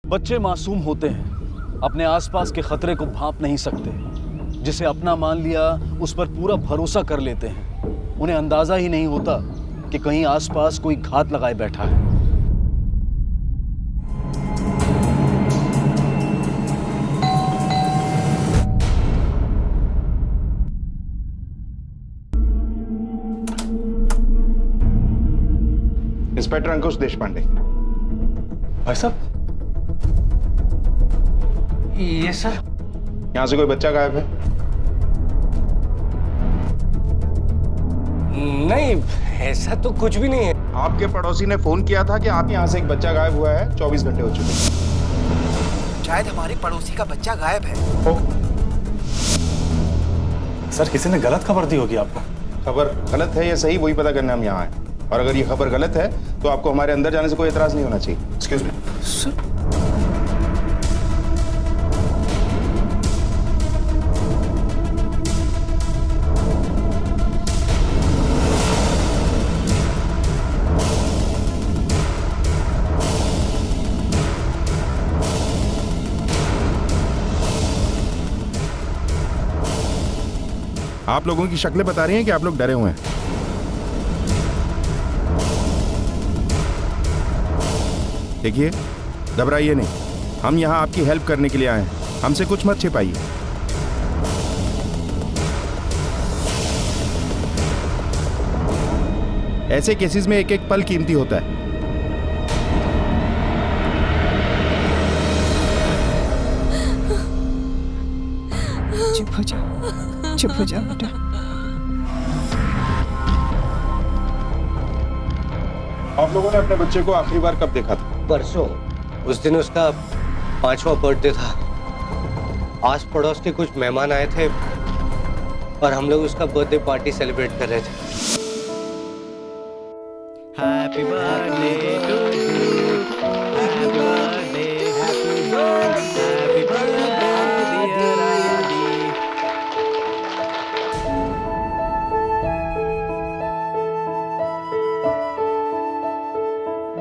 बच्चे मासूम होते हैं, अपने आसपास के खतरे को भांप नहीं सकते। जिसे अपना मान लिया उस पर पूरा भरोसा कर लेते हैं। उन्हें अंदाजा ही नहीं होता कि कहीं आसपास कोई घात लगाए बैठा है। इंस्पेक्टर अंकुश देशपांडे। भाई साहब, ये सर, यहां से कोई बच्चा गायब है? नहीं, ऐसा तो कुछ भी नहीं है। आपके पड़ोसी ने फोन किया था कि आप यहां से एक बच्चा गायब हुआ है, 24 घंटे हो चुके हैं। शायद हमारे पड़ोसी का बच्चा गायब है। सर किसी ने गलत खबर दी होगी आपको। खबर गलत है या सही, वही पता करने हम यहाँ आए। और अगर ये खबर गलत है तो आपको हमारे अंदर जाने से कोई एतराज नहीं होना चाहिए। एक्सक्यूज मी सर, आप लोगों की शक्लें बता रही हैं कि आप लोग डरे हुए हैं। देखिए, घबराइए नहीं, हम यहाँ आपकी हेल्प करने के लिए आए हैं। हमसे कुछ मत छिपाइए। ऐसे केसेस में एक एक पल कीमती होता है। चुप हो जाओ, चुप हो जाओ बेटा। आप लोगों ने अपने बच्चे को आखिरी बार कब देखा था? परसों, उस दिन उसका 5वां बर्थडे था। आस पड़ोस के कुछ मेहमान आए थे और हम लोग उसका बर्थडे पार्टी सेलिब्रेट कर रहे थे। Happy birthday to you, happy birthday, happy birthday, happy birthday dear Adi.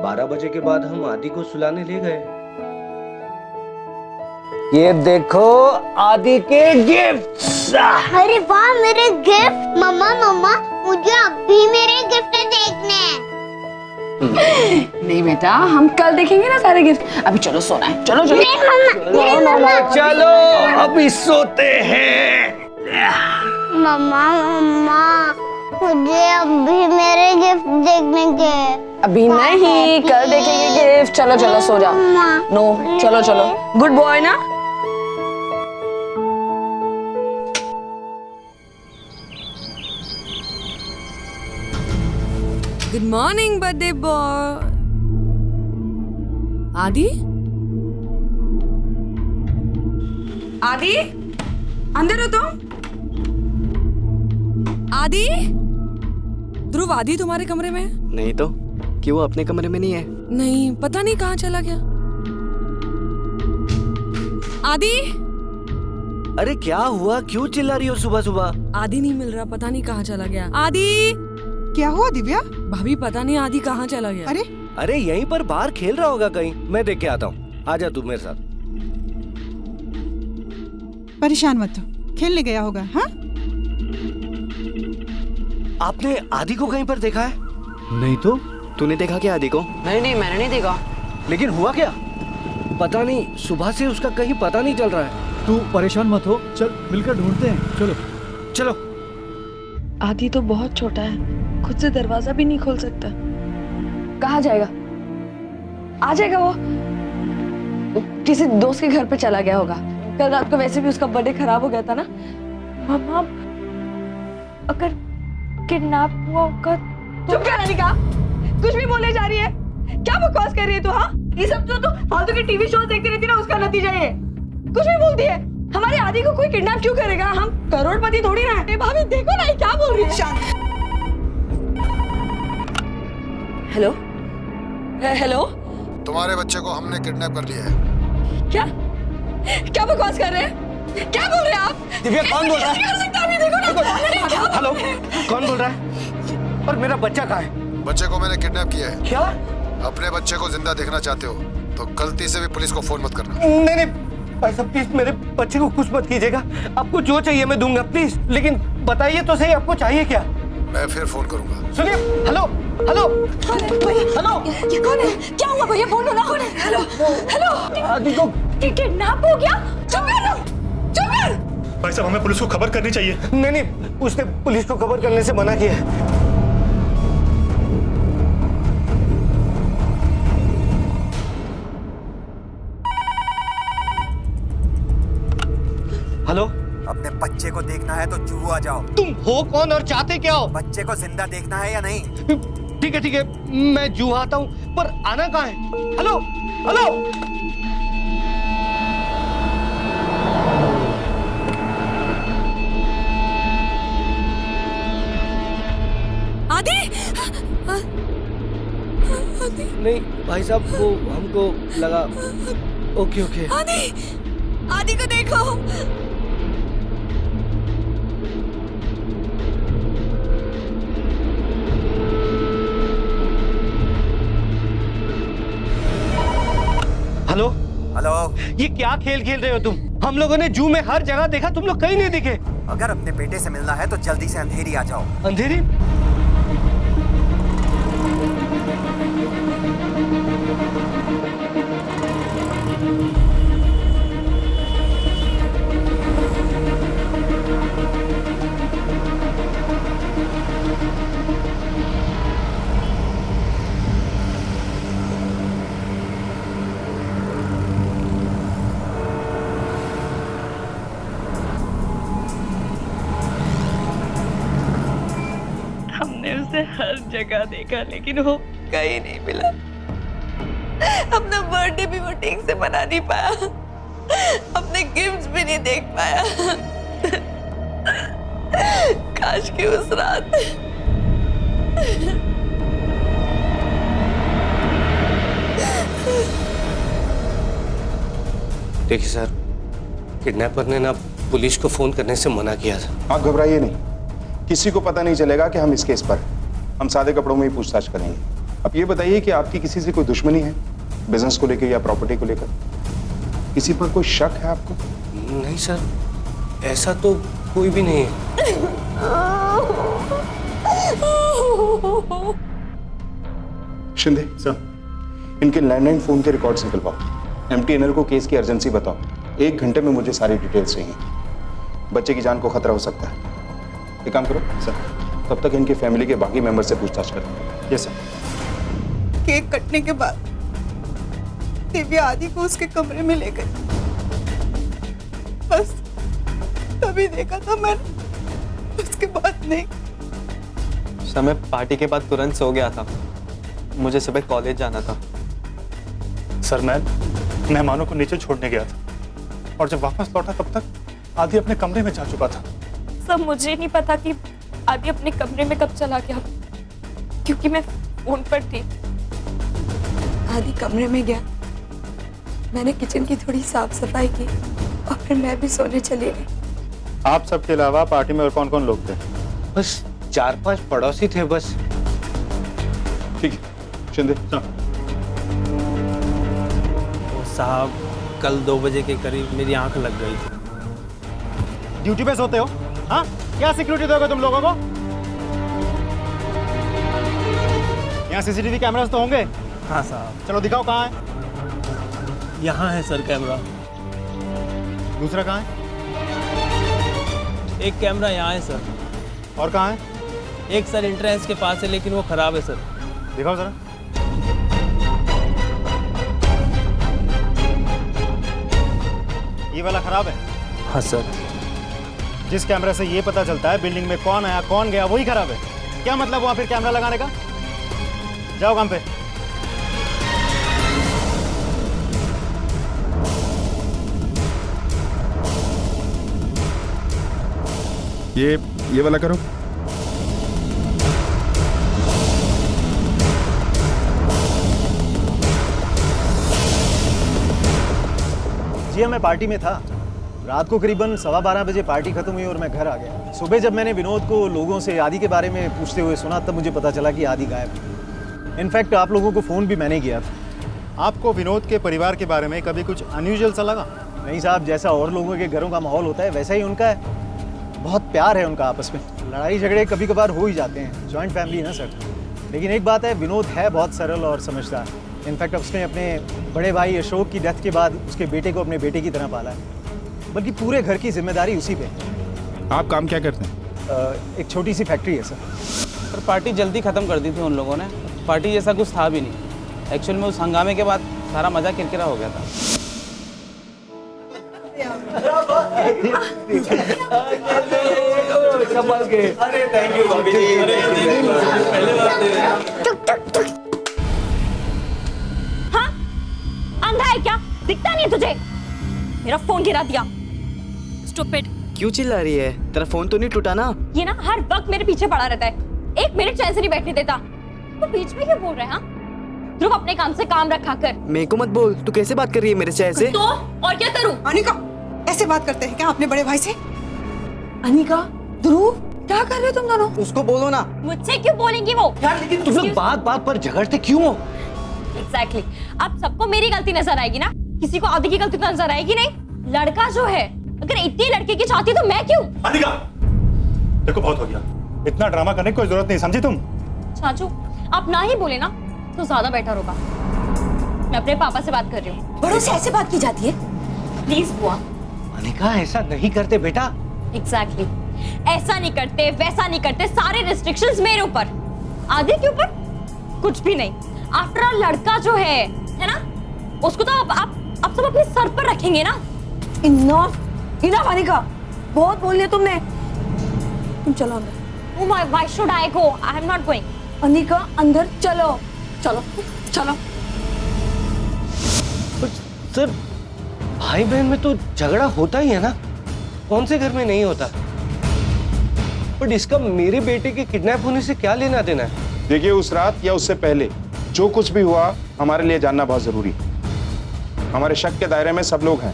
12 बजे के बाद हम आदि को सुलाने ले गए। ये देखो आदि के गिफ्ट्स। अरे वाह, मेरे गिफ्ट। मम्मा मम्मा, मुझे अभी मेरे गिफ्ट देखने हैं। नहीं बेटा, हम कल देखेंगे ना सारे गिफ्ट। अभी चलो सोना है, चलो चलो। नहीं मम्मा, चलो अभी सोते हैं। मम्मा मम्मा, मुझे अभी मेरे गिफ्ट देखने के। अभी नहीं, कल देखेंगे गिफ्ट। चलो चलो सो जाओ। नो, चलो चलो। गुड बॉय ना। Good morning birthday boy. आदि, आदि, अंदर हो तुम। आदि, ध्रुव, आदि तुम्हारे कमरे में है? नहीं तो, क्यों अपने कमरे में नहीं है? नहीं, पता नहीं कहाँ चला गया। आदि, अरे क्या हुआ, क्यों चिल्ला रही हो सुबह सुबह? आदि नहीं मिल रहा, पता नहीं कहाँ चला गया। आदि, क्या हुआ दिव्या? भाभी पता नहीं आदि कहाँ चला गया। अरे अरे यहीं पर बाहर खेल रहा होगा कहीं, मैं देख के आता हूँ। आजा तू मेरे साथ। परेशान मत हो, खेलने गया होगा। हाँ, आपने आदि को कहीं पर देखा है? नहीं तो। तूने देखा क्या आदि को? नहीं नहीं, मैंने नहीं देखा। लेकिन हुआ क्या? पता नहीं, सुबह से उसका कहीं पता नहीं चल रहा है। तू परेशान मत हो, चल मिलकर ढूंढते हैं। चलो चलो। आदि तो बहुत छोटा है, खुद से दरवाजा भी नहीं खोल सकता। कहाँ जाएगा? आ जाएगा वो किसी दोस्त के घर पे चला गया होगा। कल रात को वैसे भी उसका बर्थडे खराब हो गया था ना। मम्मा, अगर किडनैप हुआ होगा। चुप कर अनिका, कुछ भी बोले जा रही है। क्या बकवास कर रही है तू? हाँ, ये सब जो तू फालतू के टीवी शो देखती रहती ना, उसका नतीजा ये। कुछ भी बोलती है। हमारे आदि को कोई किडनैप क्यों करेगा? हम करोड़पति थोड़ी ना है। भाभी देखो ना, ये क्या बोल रही है। हेलो हेलो, तुम्हारे बच्चे को हमने किडनैप कर लिया है। क्या क्या बकवास कर रहे हैं? क्या बोल रहे हैं आप? दिव्या, कौन बोल रहा है? कर सकता अभी देखो ना। हेलो, कौन बोल रहा है? और मेरा बच्चा कहाँ है? बच्चे को मैंने किडनैप किया है। क्या? अपने बच्चे को जिंदा देखना चाहते हो तो गलती से भी पुलिस को फोन मत करना। नहीं नहीं भाई साहब प्लीज मेरे बच्चे को कुछ मत कीजिएगा। आपको जो चाहिए मैं दूंगा प्लीज, लेकिन बताइए तो सही आपको चाहिए क्या? मैं फिर फोन करूंगा। सुनिए, हेलो हेलो कौन है भैया? हेलो, ये कौन है? क्या हुआ भैया? बोलो ना। कौन है? Hello hello. आदि को किडनैप हो गया? चुप कर, चुप कर। भाई साहब हमें पुलिस को खबर करनी चाहिए। नहीं नहीं उसने पुलिस को खबर करने से मना किया है। हेलो, अपने बच्चे को देखना है तो जू आ जाओ। तुम हो कौन और चाहते क्या हो? बच्चे को जिंदा देखना है या नहीं? ठीक है मैं जू आता हूँ, पर आना कहाँ है? हेलो हेलो आदि नहीं भाई साहब वो हमको लगा। ओके आदि आदि को देखो। Hello hello. ये क्या खेल खेल रहे हो तुम? हम लोगों ने जू में हर जगह देखा, तुम लोग कहीं नहीं दिखे। अगर अपने बेटे से मिलना है तो जल्दी से अंधेरी आ जाओ। अंधेरी? हमने उसे हर जगह देखा लेकिन वो कहीं नहीं मिला। अपना बर्थडे भी वो ठीक से मना नहीं पाया, अपने गिफ्ट्स भी नहीं देख पाया। काश कि उस रात देखिए सर, किडनैपर ने ना पुलिस को फोन करने से मना किया था। आप घबराइए नहीं, किसी को पता नहीं चलेगा कि हम इस केस पर हम सादे कपड़ों में ही पूछताछ करेंगे। अब ये बताइए कि आपकी किसी से कोई दुश्मनी है, बिजनेस को लेकर या प्रॉपर्टी को लेकर? किसी पर कोई शक है आपको? नहीं सर, ऐसा तो कोई भी नहीं है। शिंदे सर, इनके लैंडलाइन फोन के रिकॉर्ड्स निकलवाओ। MTNL को केस की अर्जेंसी बताओ। 1 घंटे में मुझे सारी डिटेल्स चाहिए। बच्चे की जान को खतरा हो सकता है। एक काम करो सर, तब तक इनकी फैमिली के बाकी मेंबर से पूछताछ करो। Yes sir. केक कटने के बाद दिव्या आदि को उसके कमरे में ले गई। बस तभी देखा था मैंने, उसके बाद नहीं। सर मैं पार्टी के बाद तुरंत सो गया था, मुझे सुबह कॉलेज जाना था। सर मैं मेहमानों को नीचे छोड़ने गया था और जब वापस लौटा तब तक आदि अपने कमरे में जा चुका था। सब मुझे नहीं पता कि आदि अपने कमरे में कब चला गया, क्योंकि मैं फोन पर थी। आदि कमरे में गया, मैंने किचन की थोड़ी साफ सफाई की और फिर मैं भी सोने चली गई। आप सबके अलावा पार्टी में और कौन कौन लोग थे? बस 4-5 पड़ोसी थे बस। ठीक है शिंदे साहब कल 2 बजे के करीब मेरी आंख लग गई थी। ड्यूटी पे सोते हो? हाँ, क्या सिक्योरिटी दोगे तुम लोगों को? यहाँ CCTV कैमरास तो होंगे? हाँ साहब। चलो दिखाओ कहाँ है। यहाँ है सर कैमरा। दूसरा कहाँ है? एक कैमरा यहाँ है सर। और कहाँ है? एक सर एंट्रेंस के पास है लेकिन वो खराब है सर। दिखाओ जरा। ये वाला खराब है? हाँ सर। जिस कैमरे से ये पता चलता है बिल्डिंग में कौन आया कौन गया वही खराब है। क्या मतलब वहां फिर कैमरा लगाने का? जाओ काम पे। ये वाला करो। जी मैं पार्टी में था। रात को करीबन 12:15 बजे पार्टी खत्म हुई और मैं घर आ गया। सुबह जब मैंने विनोद को लोगों से आदि के बारे में पूछते हुए सुना तब मुझे पता चला कि आदि गायब है। इनफैक्ट आप लोगों को फ़ोन भी मैंने किया था। आपको विनोद के परिवार के बारे में कभी कुछ अनयूजुअल सा लगा? नहीं साहब, जैसा और लोगों के घरों का माहौल होता है वैसा ही उनका है। बहुत प्यार है उनका आपस में, लड़ाई झगड़े कभी कभार हो ही जाते हैं, जॉइंट फैमिली है ना सर। लेकिन एक बात है, विनोद है बहुत सरल और समझदार। इनफैक्ट उसने अपने बड़े भाई अशोक की डेथ के बाद उसके बेटे को अपने बेटे की तरह पाला है, बल्कि पूरे घर की जिम्मेदारी उसी पे है। आप काम क्या करते हैं? एक छोटी सी फैक्ट्री है सर। पर पार्टी जल्दी ख़त्म कर दी थी उन लोगों ने, पार्टी जैसा कुछ था भी नहीं। एक्चुअल में उस हंगामे के बाद सारा मज़ा किरकिरा हो गया था। हाँ? अंधा है क्या? दिखता नहीं है तुझे? मेरा फोन गिरा दिया। स्टूपिड। क्यों चिल्ला रही है? तेरा फोन तो नहीं टूटा ना? ये ना हर वक्त मेरे पीछे पड़ा रहता है, एक मिनट चैन से नहीं बैठने देता। तो बीच में क्यों बोल रहे हैं? हाँ? ध्रुव, अपने काम से काम रखा कर। मेरे को मत बोल। तू कैसे बात कर रही है मेरे से ऐसे? तो और क्या करूं? अनिका, ऐसे बात करते हैं क्या अपने बड़े भाई से? अनिका, ध्रुव, क्या कर रहे हो तुम दोनों? उसको बोलो ना। मुझसे क्यों बोलेंगी वो? यार लेकिन तुम लोग बात बात पर झगड़ते क्यों हो? एग्जैक्टली। अब सबको मेरी गलती नजर आएगी ना, किसी को आदि की गलती तो नजर आएगी नहीं। लड़का जो है, अगर इतनी लड़के की चाहती तो मैं क्यों? अनिका, देखो बहुत हो गया, इतना ड्रामा करने की कोई जरूरत नहीं, समझी तुम? चाचू, आप ना ही बोले ना तो ज्यादा बेटर होगा। मैं अपने पापा से बात कर रही हूँ। बड़ों से ऐसे बात की जाती है? प्लीज बुआ। अनिका, ऐसा नहीं करते बेटा। एग्जैक्टली, ऐसा नहीं करते, वैसा नहीं करते, सारे रिस्ट्रिक्शंस मेरे ऊपर। आदि के ऊपर कुछ भी नहीं। आफ्टर ऑल लड़का जो है ना, उसको तो आप सब अपने सर पर रखेंगे ना। इनफ इनफ अनिका, बहुत बोल लिया तुमने। तुम चलो अंदर। Oh my, why should I go? I am not going. Anika, अंदर चलो। चलो चलो। सर, भाई बहन में तो झगड़ा होता ही है ना, कौन से घर में नहीं होता? बट इसका मेरे बेटे के किडनैप होने से क्या लेना देना है? देखिए, उस रात या उससे पहले जो कुछ भी हुआ हमारे लिए जानना बहुत जरूरी है। हमारे शक के दायरे में सब लोग हैं,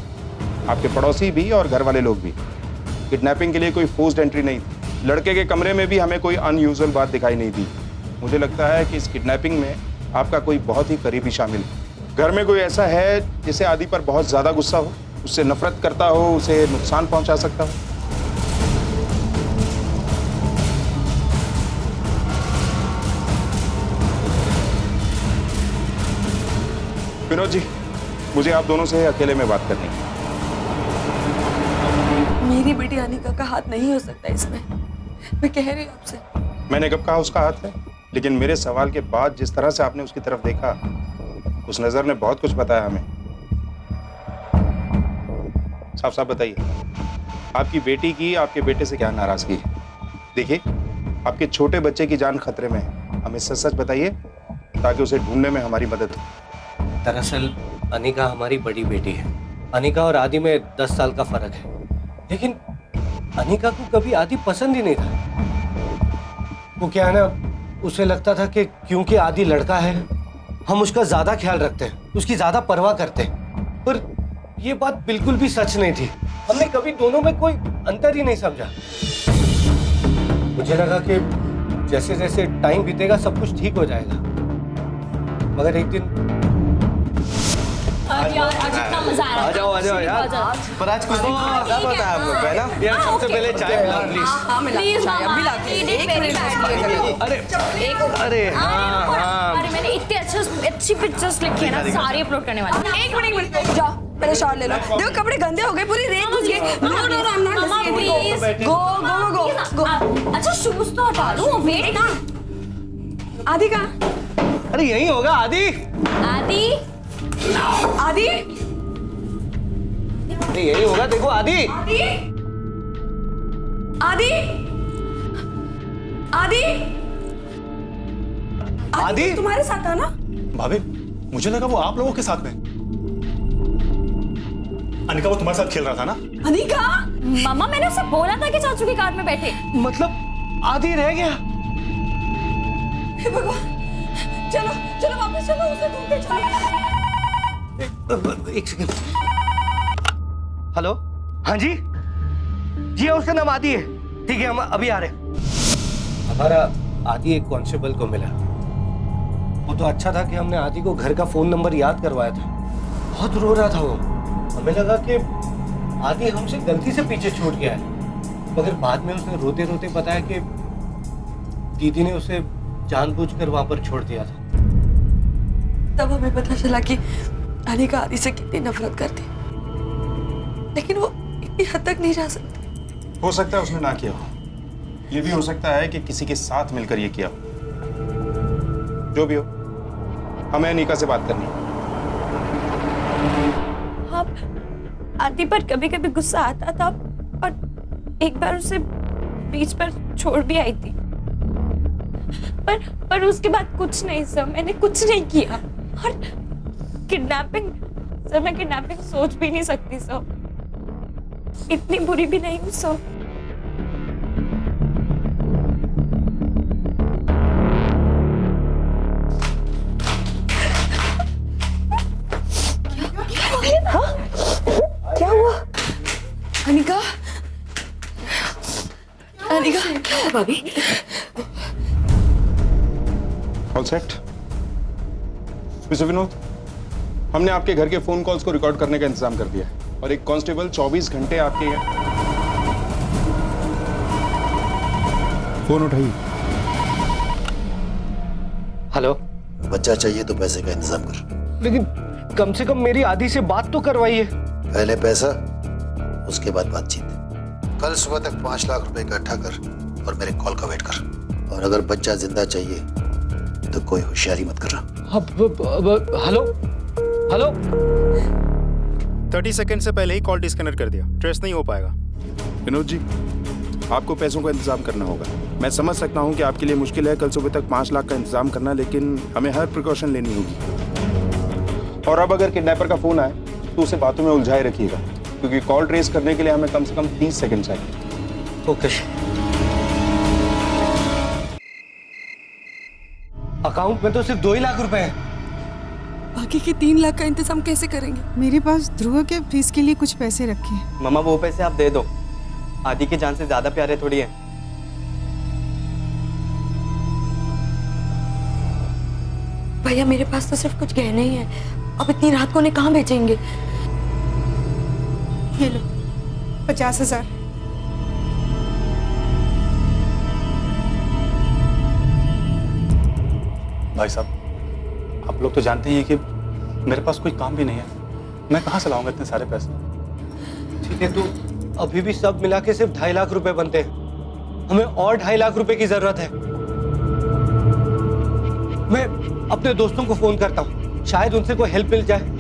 आपके पड़ोसी भी और घर वाले लोग भी। किडनैपिंग के लिए कोई फोर्स्ड एंट्री नहीं थी। लड़के के कमरे में भी हमें कोई अनयूजुअल बात दिखाई नहीं दी। मुझे लगता है कि इस किडनैपिंग में आपका कोई बहुत ही करीबी शामिल है। घर में कोई ऐसा है जिसे आदि पर बहुत ज्यादा गुस्सा हो, उससे नफरत करता हो, उसे नुकसान पहुंचा सकता हो। विनोद जी, मुझे आप दोनों से अकेले में बात करनी है। मेरी बेटी अनिका का हाथ नहीं हो सकता इसमें, मैं कह रही हूँ आपसे। मैंने कब कहा उसका हाथ है? लेकिन मेरे सवाल के बाद जिस तरह से आपने उसकी तरफ देखा, उस नजर ने बहुत कुछ बताया हमें। साफ साफ बताइए, आपकी बेटी की आपके बेटे से क्या नाराजगी है? देखिए, आपके छोटे बच्चे की जान खतरे में है। हमें सच सच बताइए ताकि उसे ढूंढने में हमारी मदद हो। दरअसल अनिका हमारी बड़ी बेटी है। अनिका और आदि में 10 साल का फर्क है, लेकिन अनिका को कभी आदि पसंद ही नहीं था। वो क्या है ना, उसे लगता था कि क्योंकि आदि लड़का है, हम उसका ज्यादा ख्याल रखते हैं, उसकी ज्यादा परवाह करते हैं। पर ये बात बिल्कुल भी सच नहीं थी। हमने कभी दोनों में कोई अंतर ही नहीं समझा। मुझे लगा कि जैसे जैसे टाइम बीतेगा सब कुछ ठीक हो जाएगा, मगर एक दिन यार, आज इतना मजा आ रहा है। आ जाओ यार। पर आज कुछ नहीं पता है आपको, है ना? यार सबसे पहले चाय पिला प्लीज। हाँ मिला, चाय अभी लाते हैं। एक मिनट। अरे हाँ। अरे मैंने इतने अच्छी पिक्चर्स लिखी है ना, सारी अपलोड करने वाली। एक मिनट, जाओ पहले शॉट ले लो। देखो कपड़े गंदे हो गए, पूरी रेत घुस गई। No I am not listening. Go. अच्छा, शूज तो हटा लो, वेट ना। आदि का? अरे यही होगा आदि। आदि आदि, अरे यही होगा, देखो आदि। आदि, आदि, आदि, आदि तुम्हारे साथ था ना? भाभी, मुझे लगा वो आप लोगों के साथ में। अनिका वो तुम्हारे साथ खेल रहा था ना? अनिका, मामा, मैंने उसे बोला था कि चाचू की कार में बैठे। मतलब आदि रह गया। हे भगवान, चलो चलो वापस चलो, उसे ढूंढते चलो। एक सेकंड। हेलो, हाँ जी जी, उसका नाम आदि है। ठीक है, हम अभी आ रहे हैं। हमारा आदि एक कांस्टेबल को मिला, वो तो अच्छा था कि हमने आदि को घर का फोन नंबर याद करवाया था। बहुत रो रहा था वो। हमें लगा कि आदि हमसे गलती से पीछे छूट गया है, मगर बाद में उसने रोते रोते बताया कि दीदी ने उसे जानबूझकर वहां पर छोड़ दिया था। तब हमें पता चला कि अनिका आदि से कितनी नफरत करती, लेकिन वो इतनी हद तक नहीं जा सकती। हो सकता है उसने ना किया हो, ये भी हो सकता है कि किसी के साथ मिलकर ये किया हो। जो भी हो, हमें अनिका से बात करनी है। हाँ, आदि पर कभी कभी गुस्सा आता था, और एक बार उसे बीच पर छोड़ भी आई थी, पर उसके बाद कुछ नहीं सर, मैंने कुछ नहीं किया। और किडनैपिंग सर, मैं किडनैपिंग सोच भी नहीं सकती सर, इतनी बुरी भी नहीं हूँ सर। क्या हुआ? अनिका, अनिका, भाभी। All set? मिस्टर विनोद, हमने आपके घर के फोन कॉल्स को रिकॉर्ड करने का इंतजाम कर दिया है और एक कांस्टेबल 24 घंटे आपके फोन उठाइए। हेलो। बच्चा चाहिए तो पैसे का इंतजाम कर। लेकिन कम से कम मेरी आदि से बात तो करवाइए। पहले पैसा, उसके बाद बातचीत। कल सुबह तक 5 लाख रुपए इकट्ठा कर और मेरे कॉल का वेट कर। और अगर बच्चा जिंदा चाहिए तो कोई होशियारी मत करना। Hello hello. 30 सेकंड से पहले ही कॉल डिस्कनेक्ट कर दिया, ट्रेस नहीं हो पाएगा। विनोद जी, आपको पैसों का इंतजाम करना होगा। मैं समझ सकता हूं कि आपके लिए मुश्किल है कल सुबह तक 5 लाख का इंतजाम करना, लेकिन हमें हर प्रिकॉशन लेनी होगी। और अब अगर किडनैपर का फोन आए तो उसे बातों में उलझाए रखिएगा, क्योंकि कॉल ट्रेस करने के लिए हमें कम से कम 30 सेकंड चाहिए। ओके। अकाउंट में तो सिर्फ 2 ही लाख रुपए हैं। बाकी के 3 लाख का इंतजाम कैसे करेंगे? मेरे पास ध्रुव के फीस के लिए कुछ पैसे रखे हैं। मामा वो पैसे आप दे दो, आदि की जान से ज्यादा प्यारे थोड़ी है। भैया मेरे पास तो सिर्फ कुछ गहने ही हैं, अब इतनी रात को उन्हें कहाँ बेचेंगे? ये लो 50,000। भाई साहब, आप लोग तो जानते ही हैं कि मेरे पास कोई काम भी नहीं है, मैं कहाँ से लाऊंगा इतने सारे पैसे। ठीक है, तो अभी भी सब मिला के सिर्फ 2.5 लाख रुपए बनते हैं। हमें और 2.5 लाख रुपए की जरूरत है। मैं अपने दोस्तों को फोन करता हूँ, शायद उनसे कोई हेल्प मिल जाए।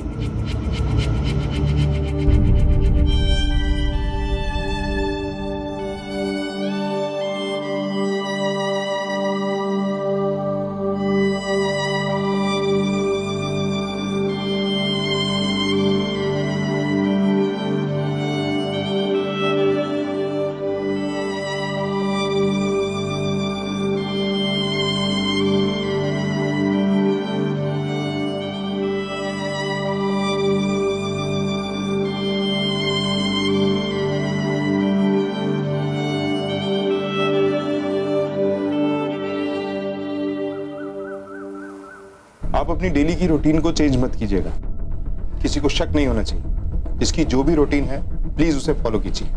आप अपनी डेली की रूटीन को चेंज मत कीजिएगा। किसी को शक नहीं होना चाहिए। इसकी जो भी रूटीन है प्लीज उसे फॉलो कीजिए।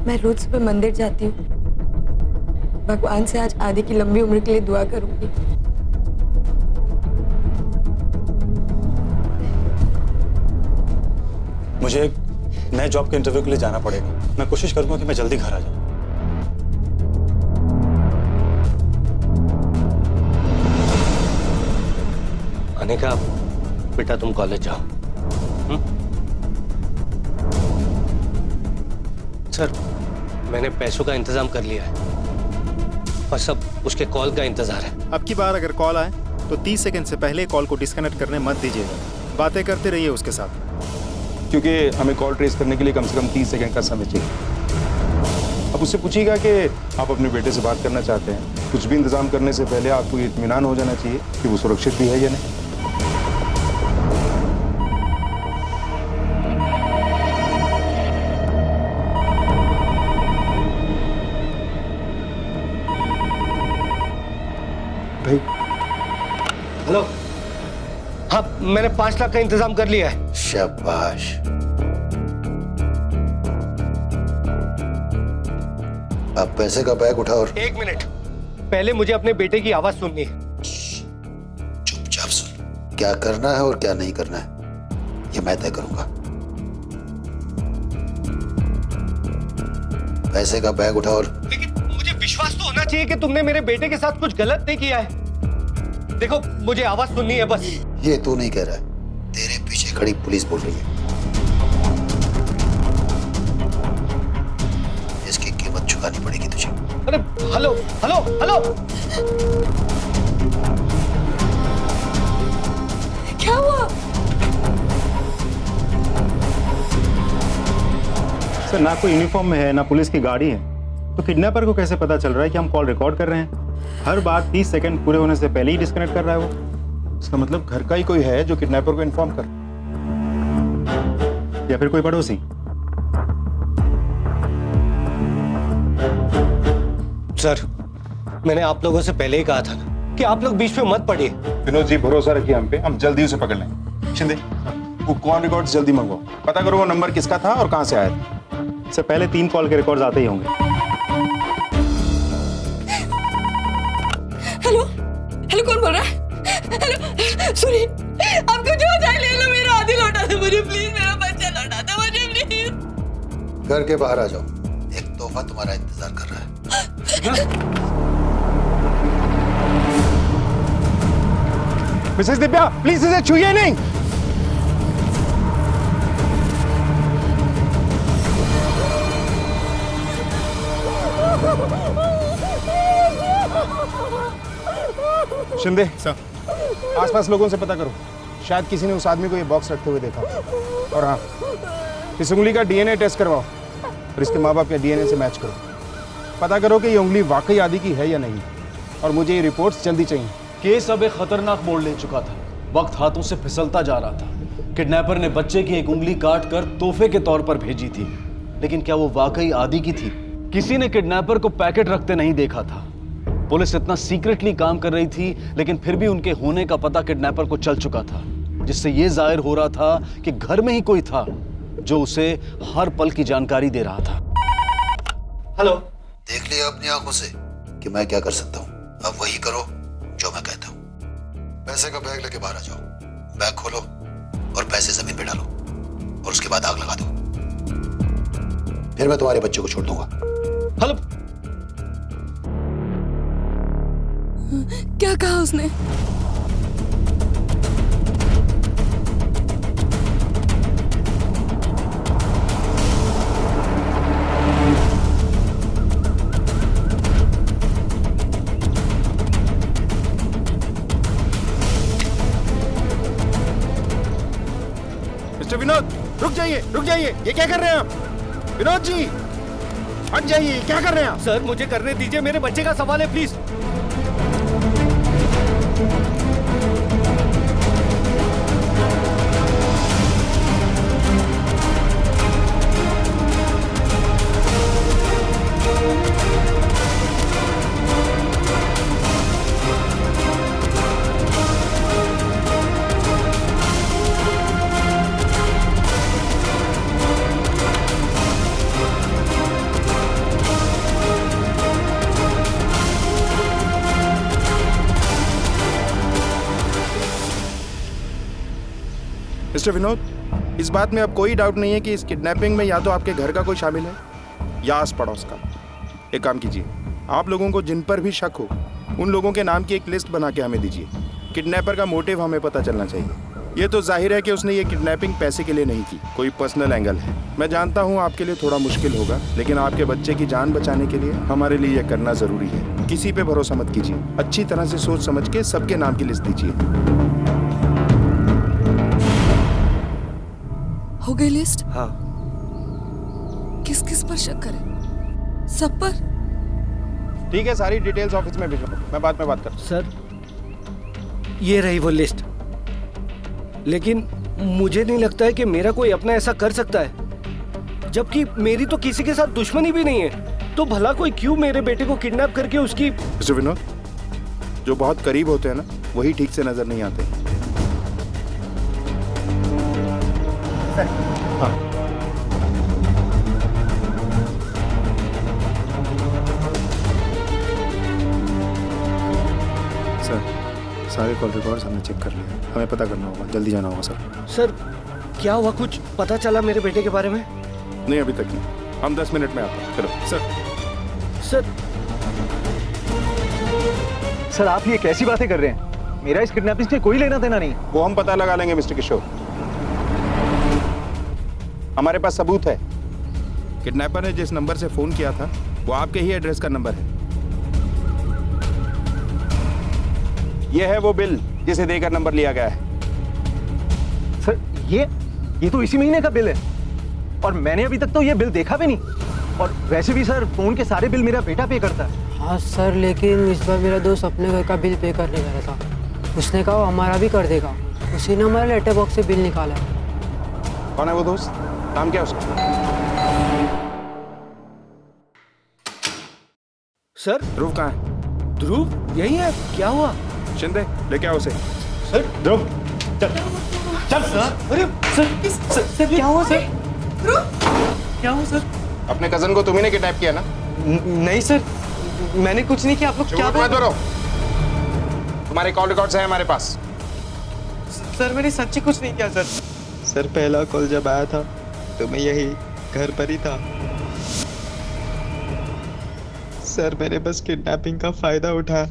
मैं रोज सुबह मंदिर जाती हूँ। भगवान से आज आदि की लंबी उम्र के लिए दुआ करूंगी। मुझे एक नए जॉब के इंटरव्यू के लिए जाना पड़ेगा। मैं कोशिश करूंगा कि मैं जल्दी घर आ जाऊं। अनिका, बेटा तुम कॉलेज जाओ। सर, मैंने पैसों का इंतजाम कर लिया है, बस अब उसके कॉल का इंतजार है। अब की बार अगर कॉल आए तो 30 सेकंड से पहले कॉल को डिस्कनेक्ट करने मत दीजिएगा। बातें करते रहिए उसके साथ, क्योंकि हमें कॉल ट्रेस करने के लिए कम से कम 30 सेकंड का समय चाहिए। अब उससे पूछिएगा कि आप अपने बेटे से बात करना चाहते हैं। कुछ भी इंतजाम करने से पहले आपको ये इत्मीनान हो जाना चाहिए कि वो सुरक्षित भी है या नहीं। भाई मैंने 5 लाख का इंतजाम कर लिया है। शाबाश। अब पैसे का बैग उठाओ और 1 मिनट, पहले मुझे अपने बेटे की आवाज सुननी है। चुपचाप सुन। क्या करना है और क्या नहीं करना है ये मैं तय करूंगा। पैसे का बैग उठाओ और लेकिन मुझे विश्वास तो होना चाहिए कि तुमने मेरे बेटे के साथ कुछ गलत नहीं किया है। देखो मुझे आवाज सुननी है बस। ये तू नहीं कह रहा है, तेरे पीछे खड़ी पुलिस बोल रही है। इसकी कीमत चुकानी पड़ेगी तुझे। अरे हेलो हेलो हेलो, क्या हुआ? सर ना कोई यूनिफॉर्म में है ना पुलिस की गाड़ी है, तो किडनैपर को कैसे पता चल रहा है कि हम कॉल रिकॉर्ड कर रहे हैं? हर बात 30 सेकंड पूरे होने से पहले ही डिस्कनेक्ट कर रहा है वो। इसका मतलब घर का ही कोई है जो किडनैपर को इन्फॉर्म कर, या फिर कोई पड़ोसी। सर मैंने आप लोगों से पहले ही कहा था ना कि आप लोग बीच में मत पड़िए। विनोद जी भरोसा रखिए हम पे, हम जल्दी उसे पकड़ लेंगे। शिंदे वो कॉल रिकॉर्ड्स जल्दी मंगवाओ, पता करो वो नंबर किसका था और कहां से आया था। सर पहले 3 कॉल के रिकॉर्ड्स आते ही होंगे। हेलो हेलो, कौन बोल रहा है? हेलो सुनिए, आपको जो चाहिए ले लो, मेरा आदि लौटा दो मुझे प्लीज, मेरा बच्चा लौटा दो मुझे प्लीज। घर के बाहर आ जाओ, एक तोहफा तुम्हारा इंतजार कर रहा है। मिसेस दिव्या प्लीज इसे छूइए नहीं। शिंदे सर, आसपास लोगों से पता करो, शायद किसी ने उस आदमी को ये बॉक्स रखते हुए देखा। और हाँ, इस उंगली का डीएनए टेस्ट करवाओ और इसके माँ बाप के डीएनए से मैच करो। पता करो कि ये उंगली वाकई आदि की है या नहीं, और मुझे ये रिपोर्ट्स जल्दी चाहिए। केस अब एक खतरनाक मोड़ ले चुका था। वक्त हाथों से फिसलता जा रहा था। किडनैपर ने बच्चे की एक उंगली काट कर तोहफे के तौर पर भेजी थी, लेकिन क्या वो वाकई आदि की थी? किसी ने किडनैपर को पैकेट रखते नहीं देखा था। पुलिस इतना सीक्रेटली काम कर रही थी, लेकिन फिर भी उनके होने का पता किडनैपर को चल चुका था, जिससे यह जाहिर हो रहा था कि घर में ही कोई था जो उसे हर पल की जानकारी दे रहा था। हेलो, देख लिया अपनी आंखों से कि मैं क्या कर सकता हूँ। अब वही करो जो मैं कहता हूँ। पैसे का बैग लेके बाहर आ जाओ, बैग खोलो और पैसे जमीन पे डालो और उसके बाद आग लगा दो। फिर मैं तुम्हारे बच्चे को छोड़ दूंगा। हेलो, क्या कहा उसने? मिस्टर विनोद रुक जाइए, रुक जाइए, ये क्या कर रहे हैं आप? विनोद जी हट जाइए, क्या कर रहे हैं आप? सर मुझे करने दीजिए, मेरे बच्चे का सवाल है प्लीज। मिस्टर विनोद, इस बात में अब कोई डाउट नहीं है कि इस किडनैपिंग में या तो आपके घर का कोई शामिल है या आस पड़ोस का। एक काम कीजिए, आप लोगों को जिन पर भी शक हो उन लोगों के नाम की एक लिस्ट बना के हमें दीजिए। किडनैपर का मोटिव हमें पता चलना चाहिए। ये तो जाहिर है कि उसने ये किडनैपिंग पैसे के लिए नहीं की, कोई पर्सनल एंगल है। मैं जानता हूँ आपके लिए थोड़ा मुश्किल होगा, लेकिन आपके बच्चे की जान बचाने के लिए हमारे लिए यह करना जरूरी है। किसी पे भरोसा मत कीजिए, अच्छी तरह से सोच समझ के सबके नाम की लिस्ट दीजिए। हो गई लिस्ट? हाँ। किस किस पर शक करें? सब पर? ठीक है, सारी डिटेल्स ऑफिस में भेजो, मैं बाद में बात करता हूँ। सर ये रही वो लिस्ट, लेकिन मुझे नहीं लगता है कि मेरा कोई अपना ऐसा कर सकता है, जबकि मेरी तो किसी के साथ दुश्मनी भी नहीं है। तो भला कोई क्यों मेरे बेटे को किडनैप करके उसकी... मिस्टर विनोद, जो बहुत करीब होते हैं ना, वही ठीक से नजर नहीं आते। हाँ सर, सारे कॉल रिकॉर्ड्स हमने चेक कर लिए। हमें पता करना होगा, जल्दी जाना होगा सर। सर क्या हुआ, कुछ पता चला मेरे बेटे के बारे में? नहीं, अभी तक नहीं। हम 10 मिनट में आते हैं। चलो सर सर आप ये कैसी बातें कर रहे हैं? मेरा इस किडनैपिंग से कोई लेना देना नहीं। वो हम पता लगा लेंगे मिस्टर किशोर। हमारे पास सबूत है। किडनैपर ने जिस नंबर से फोन किया था वो आपके ही एड्रेस का नंबर है। यह है वो बिल जिसे देकर नंबर लिया गया है। सर ये तो इसी महीने का बिल है और मैंने अभी तक तो ये बिल देखा भी नहीं। और वैसे भी सर फोन के सारे बिल मेरा बेटा पे करता है। हाँ सर, लेकिन इस बार मेरा दोस्त अपने घर का बिल पे करने गया था। उसने कहा वो हमारा भी कर देगा। उसी ने हमारे लेटर बॉक्स से बिल निकाला। कौन है वो दोस्त? नाम क्या है उसका? सर ध्रुव कहाँ है? ध्रुव यही है। क्या हुआ? शिंदे लेके आओ उसे। सर ध्रुव चल चल सर। अरे सर क्या हुआ सर? ध्रुव क्या हुआ सर? अपने कजन को तुम्ही ने किडनैप किया ना? नहीं सर, मैंने कुछ नहीं किया। आप लोग क्या मत करो। तुम्हारे कॉल रिकॉर्ड्स हैं हमारे पास। सर मैंने सच्ची कुछ नहीं किया सर। सर पहला कॉल जब आया था तो मैं यही घर पर ही था। सर मैंने बस किडनैपिंग का फायदा उठाया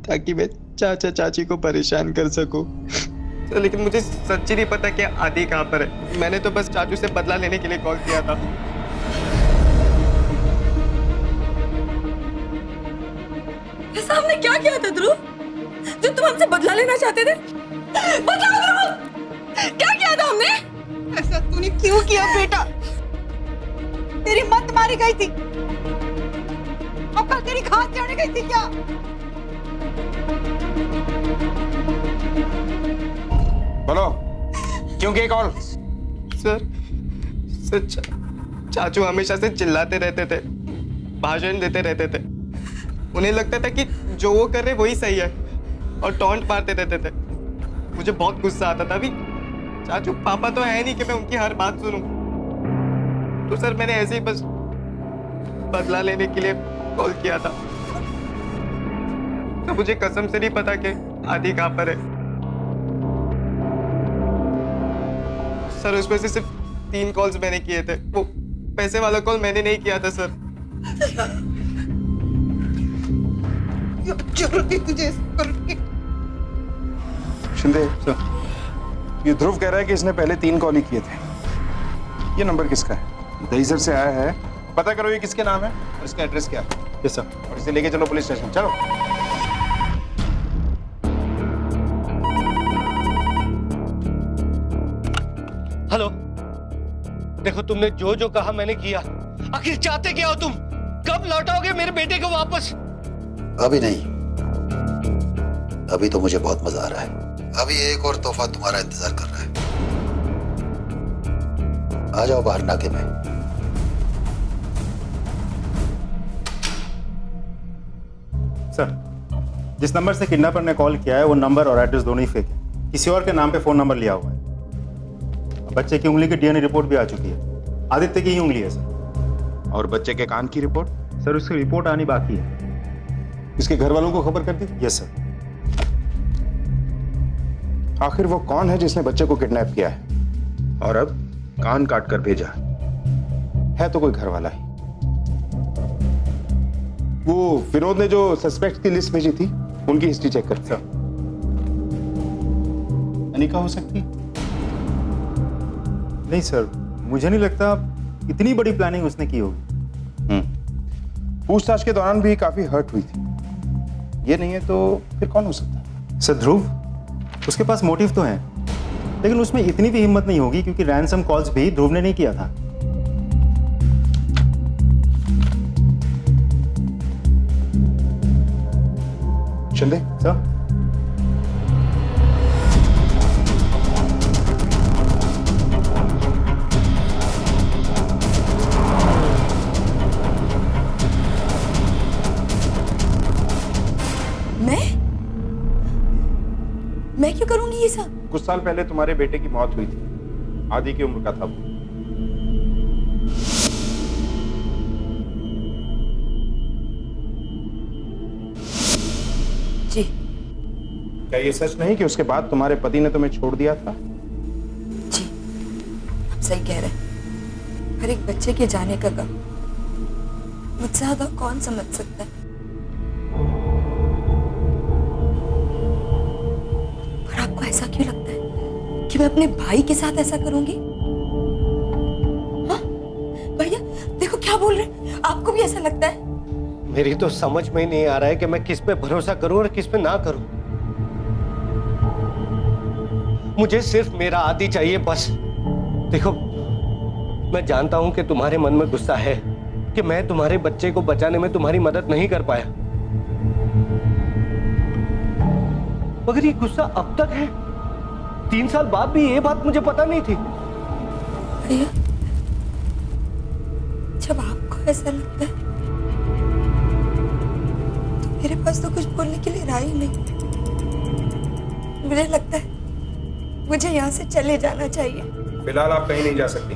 ताकि मैं चाचा चाची को परेशान कर सकूं। सर लेकिन मुझे सच्ची नहीं पता कि आदि कहाँ पर है। मैंने तो बस चाचू से बदला लेने के लिए कॉल किया था। ऐसा हमने क्या किया था ध्रुव जो तुम हमसे बदला लेना चाहते थे? बताओ ध्रुव, क्या किया था हमने? ऐसा तूने क्यों किया बेटा? तेरी मत मारी गई थी। अब कल तेरी खास जाने गई थी क्या? बोलो क्यों किए कॉल? सर चाचू हमेशा से चिल्लाते रहते थे, भाषण देते रहते थे। उन्हें लगता था कि जो वो कर रहे वही सही है और टॉन्ट मारते रहते थे। मुझे बहुत गुस्सा आता था। अभी चाचू पापा तो है नहीं कि मैं उनकी हर बात सुनूं। तो सर मैंने ऐसे ही बस बदला लेने के लिए कॉल किया था। तो मुझे कसम से नहीं पता कि आदि कहाँ पर है। सर उसमें से सिर्फ 3 कॉल्स मैंने किए थे। वो पैसे वाला कॉल मैंने नहीं किया था सर। जरूरत थी तुझे करके। शिंदे ये ध्रुव कह रहा है कि इसने पहले 3 कॉल ही किए थे। ये नंबर किसका है? दहीसर से आया है। पता करो ये किसके नाम है और इसका एड्रेस क्या है। Yes sir. और इसे लेके चलो पुलिस स्टेशन। चलो। हेलो, देखो तुमने जो जो कहा मैंने किया। आखिर चाहते क्या हो तुम? कब लौटाओगे मेरे बेटे को वापस? अभी नहीं, अभी तो मुझे बहुत मजा आ रहा है। अभी एक और तोहफा तुम्हारा इंतजार कर रहा है। आ जाओ बाहर नाके में। सर, जिस नंबर से किडनैपर ने कॉल किया है वो नंबर और एड्रेस दोनों ही फेक है। किसी और के नाम पे फोन नंबर लिया हुआ है। बच्चे की उंगली की डीएनए रिपोर्ट भी आ चुकी है। आदित्य की ही उंगली है सर। और बच्चे के कान की रिपोर्ट? सर उसकी रिपोर्ट आनी बाकी है। इसके घर वालों को खबर कर दी? Yes sir. आखिर वो कौन है जिसने बच्चे को किडनैप किया है और अब कान काट कर भेजा? है तो कोई घर वाला ही। वो विनोद ने जो सस्पेक्ट की लिस्ट भेजी थी उनकी हिस्ट्री चेक कर। सर अनिका हो सकती? नहीं सर, मुझे नहीं लगता इतनी बड़ी प्लानिंग उसने की होगी। पूछताछ के दौरान भी काफी हर्ट हुई थी। ये नहीं है तो फिर कौन हो सकता है? सर ध्रुव, उसके पास मोटिव तो है लेकिन उसमें इतनी भी हिम्मत नहीं होगी क्योंकि रैंसम कॉल्स भी ध्रुव ने नहीं किया था। शिंदे सर, मैं क्यों करूंगी ये सब? कुछ साल पहले तुम्हारे बेटे की मौत हुई थी। आदि की उम्र का था वो। जी। क्या ये सच नहीं कि उसके बाद तुम्हारे पति ने तुम्हें छोड़ दिया था? जी, आप सही कह रहे हैं। पर एक बच्चे के जाने का गम मुझसे ज्यादा कौन समझ सकता है? पर आपको ऐसा क्यों लगता है कि मैं अपने भाई के साथ ऐसा करूंगी? हाँ? भैया देखो क्या बोल रहे हैं, आपको भी ऐसा लगता है? मेरी तो समझ में ही नहीं आ रहा है कि मैं किस पे भरोसा करूं और किस पे ना करूं। मुझे सिर्फ मेरा आदि चाहिए बस। देखो, मैं जानता हूं कि तुम्हारे मन में गुस्सा है कि मैं तुम्हारे बच्चे को बचाने में तुम्हारी मदद नहीं कर पाया, मगर ये गुस्सा अब तक है। 3 साल बाद भी ये बात मुझे पता नहीं थी। भैया, जब आपको ऐसा लगता है तो मेरे पास तो कुछ बोलने के लिए राह ही नहीं। मुझे लगता है मुझे यहाँ से चले जाना चाहिए। फिलहाल आप कहीं नहीं जा सकती।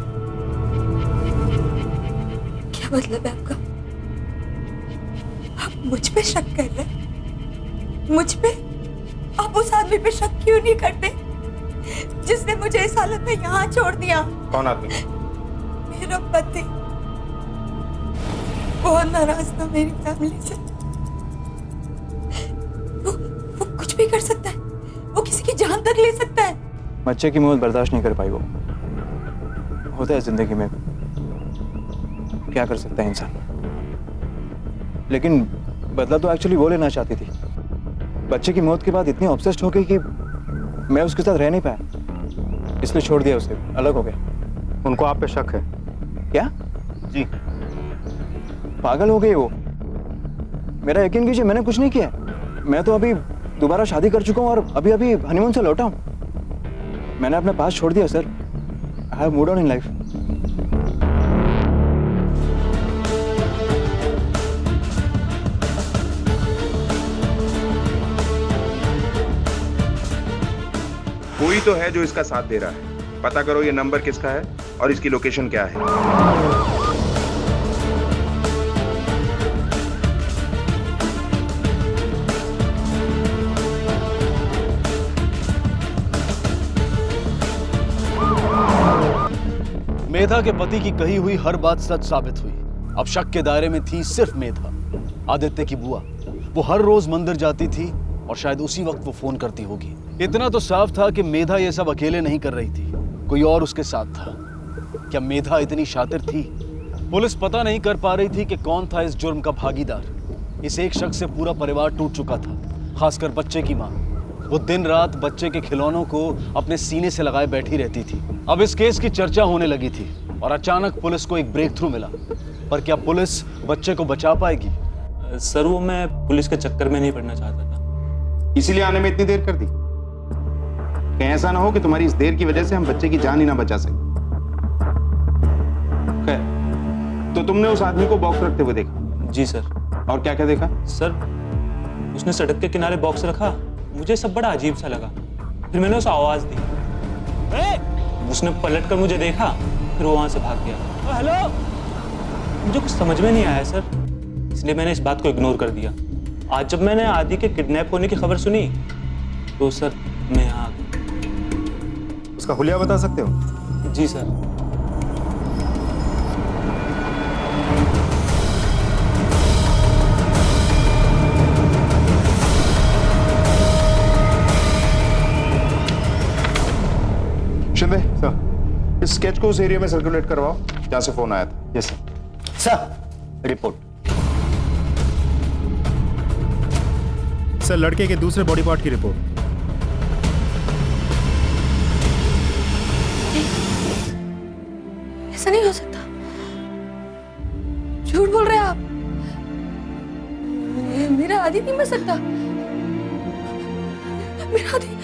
क्या मतलब है आपका? आप मुझ पे शक कर रहे हैं? मुझ पे? आप उस आदमी पे शक क्यों नहीं करते जिसने मुझे इस हालत में यहाँ छोड़ दिया? कौन आदमी? मेरा पति बहुत नाराज था मेरी फैमिली से। वो कुछ भी कर सकता है, वो किसी की जान तक ले सकता है। बच्चे की मौत बर्दाश्त नहीं कर पाई वो। होता है जिंदगी में, क्या कर सकता है इंसान। लेकिन बदला तो एक्चुअली वो लेना चाहती थी। बच्चे की मौत के बाद इतनी ऑब्सेस्ड हो गई कि मैं उसके साथ रह नहीं पाया, इसलिए छोड़ दिया उसे, अलग हो गया। उनको आप पे शक है? क्या? जी। पागल हो गई वो। मेरा यकीन कीजिए, मैंने कुछ नहीं किया। मैं तो अभी दोबारा शादी कर चुका हूँ और अभी अभी हनीमून से लौटा हूँ। मैंने अपना पास छोड़ दिया sir. I have moved on in life. कोई तो है जो इसका साथ दे रहा है। पता करो ये नंबर किसका है और इसकी लोकेशन क्या है। मेधा के पति की कही हुई हर बात सच साबित हुई। अब शक के दायरे में थी सिर्फ मेधा, आदित्य की बुआ। वो हर रोज मंदिर जाती थी और शायद उसी वक्त वो फोन करती होगी। इतना तो साफ था कि मेधा ये सब अकेले नहीं कर रही थी, कोई और उसके साथ था। क्या मेधा इतनी शातिर थी? पुलिस पता नहीं कर पा रही थी कि कौन था इस जुर्म का भागीदार। इस एक शख्स से पूरा परिवार टूट चुका था, खासकर बच्चे की माँ। वो दिन रात बच्चे के खिलौनों को अपने सीने से लगाए बैठी रहती थी। अब इस केस की चर्चा होने लगी थी और अचानक पुलिस को एक ब्रेक थ्रू मिला। पर क्या पुलिस बच्चे को बचा पाएगी? सर, वो मैं पुलिस के चक्कर में नहीं पड़ना चाहता था, इसीलिए आने में इतनी देर कर दी। कहीं ऐसा ना हो कि तुम्हारी इस देर की वजह से हम बच्चे की जान ही ना बचा सके। तो तुमने उस आदमी को बॉक्स रखते हुए देखा? जी सर। और क्या क्या देखा? सर, उसने सड़क के किनारे बॉक्स रखा, मुझे सब बड़ा अजीब सा लगा। फिर मैंने उसे आवाज दी, उसने पलट कर मुझे देखा, फिर वो वहां से भाग गया। हेलो। मुझे कुछ समझ में नहीं आया सर, इसलिए मैंने इस बात को इग्नोर कर दिया। आज जब मैंने आदि के किडनैप होने की खबर सुनी तो सर मैं यहाँ आ गया। उसका हुलिया बता सकते हो? जी सर। शिंदे सर, इस स्केच को उस एरिया में सर्कुलेट करवाओ जहां से फोन आया था। Yes sir. Sir, report. Sir, लड़के के दूसरे बॉडी पार्ट की रिपोर्ट। ऐसा नहीं हो सकता, झूठ बोल रहे हैं आप। मेरा आदि नहीं मर सकता। मेरा आदि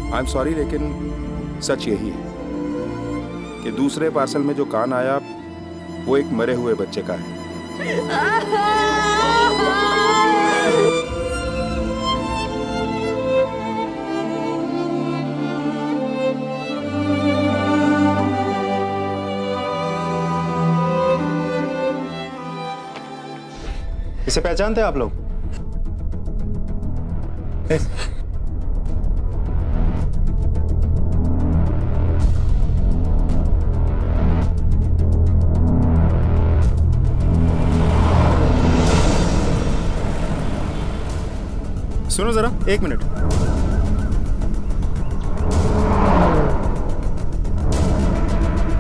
आई एम सॉरी, लेकिन सच यही है कि दूसरे पार्सल में जो कान आया वो एक मरे हुए बच्चे का है। इसे पहचानते हैं आप लोग? सुनो जरा, एक मिनट।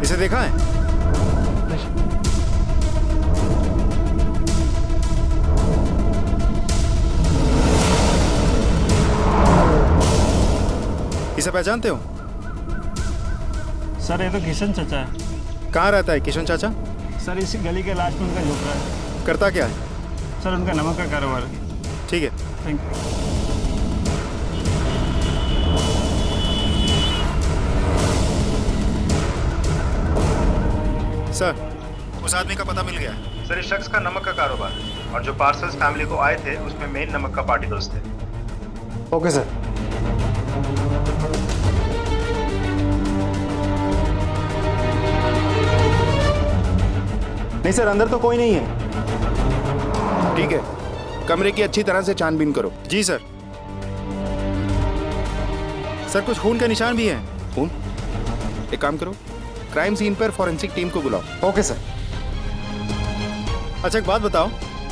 इसे देखा है? इसे पहचानते हो? सर ये तो किशन चाचा है। कहाँ रहता है किशन चाचा? सर इसी गली के लास्ट में उनका झोपड़ा है। करता क्या है? सर उनका नमक का कारोबार है। ठीक है, थैंक यू। सर, उस आदमी का पता मिल गया है। सर, इस शख्स का नमक का कारोबार है और जो पार्सल्स फैमिली को आए थे उसमें मेन नमक का पार्टी दोस्त थे। Okay sir. नहीं सर, अंदर तो कोई नहीं है। ठीक है, कमरे की अच्छी तरह से छानबीन करो। जी सर। सर, कुछ खून का निशान भी है। खून? एक काम करो, क्राइम सीन पर फॉरेंसिक टीम को बुलाओ। Okay sir. अच्छा एक बात बताओ,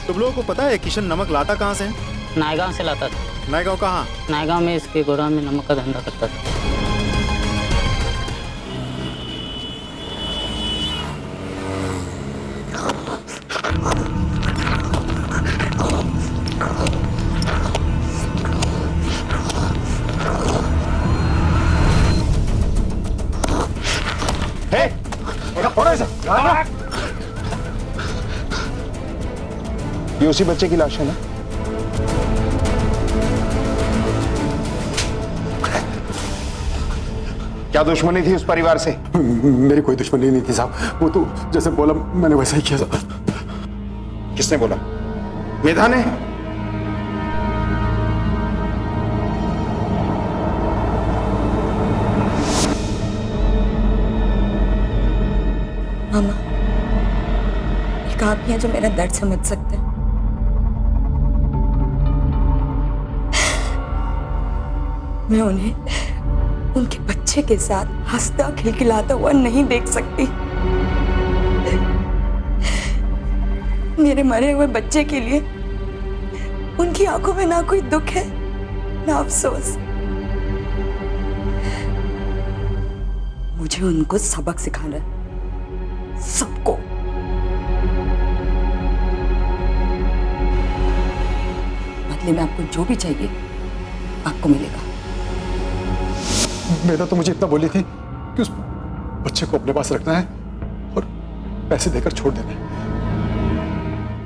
तुम लोगों को पता है किशन नमक लाता कहाँ से है? नायगांव से लाता था। नायगांव कहाँ? नायगांव में इसके गोदाम में नमक का धंधा करता था। ये उसी बच्चे की लाश है ना? क्या दुश्मनी थी उस परिवार से? मेरी कोई दुश्मनी नहीं थी साहब, वो तो जैसे बोला मैंने वैसा ही किया साहब। किसने बोला? मेधा ने? मामा, एक आप ही हैं जो मेरा दर्द समझ सकते हैं। मैं उन्हें उनके बच्चे के साथ हंसता खिलखिलाता हुआ नहीं देख सकती। मेरे मरे हुए बच्चे के लिए उनकी आंखों में ना कोई दुख है ना अफसोस। मुझे उनको सबक सिखाना है, सबको। बदले में आपको जो भी चाहिए आपको मिलेगा। मेरा तो मुझे इतना बोली थी कि उस बच्चे को अपने पास रखना है और पैसे देकर छोड़ देना है।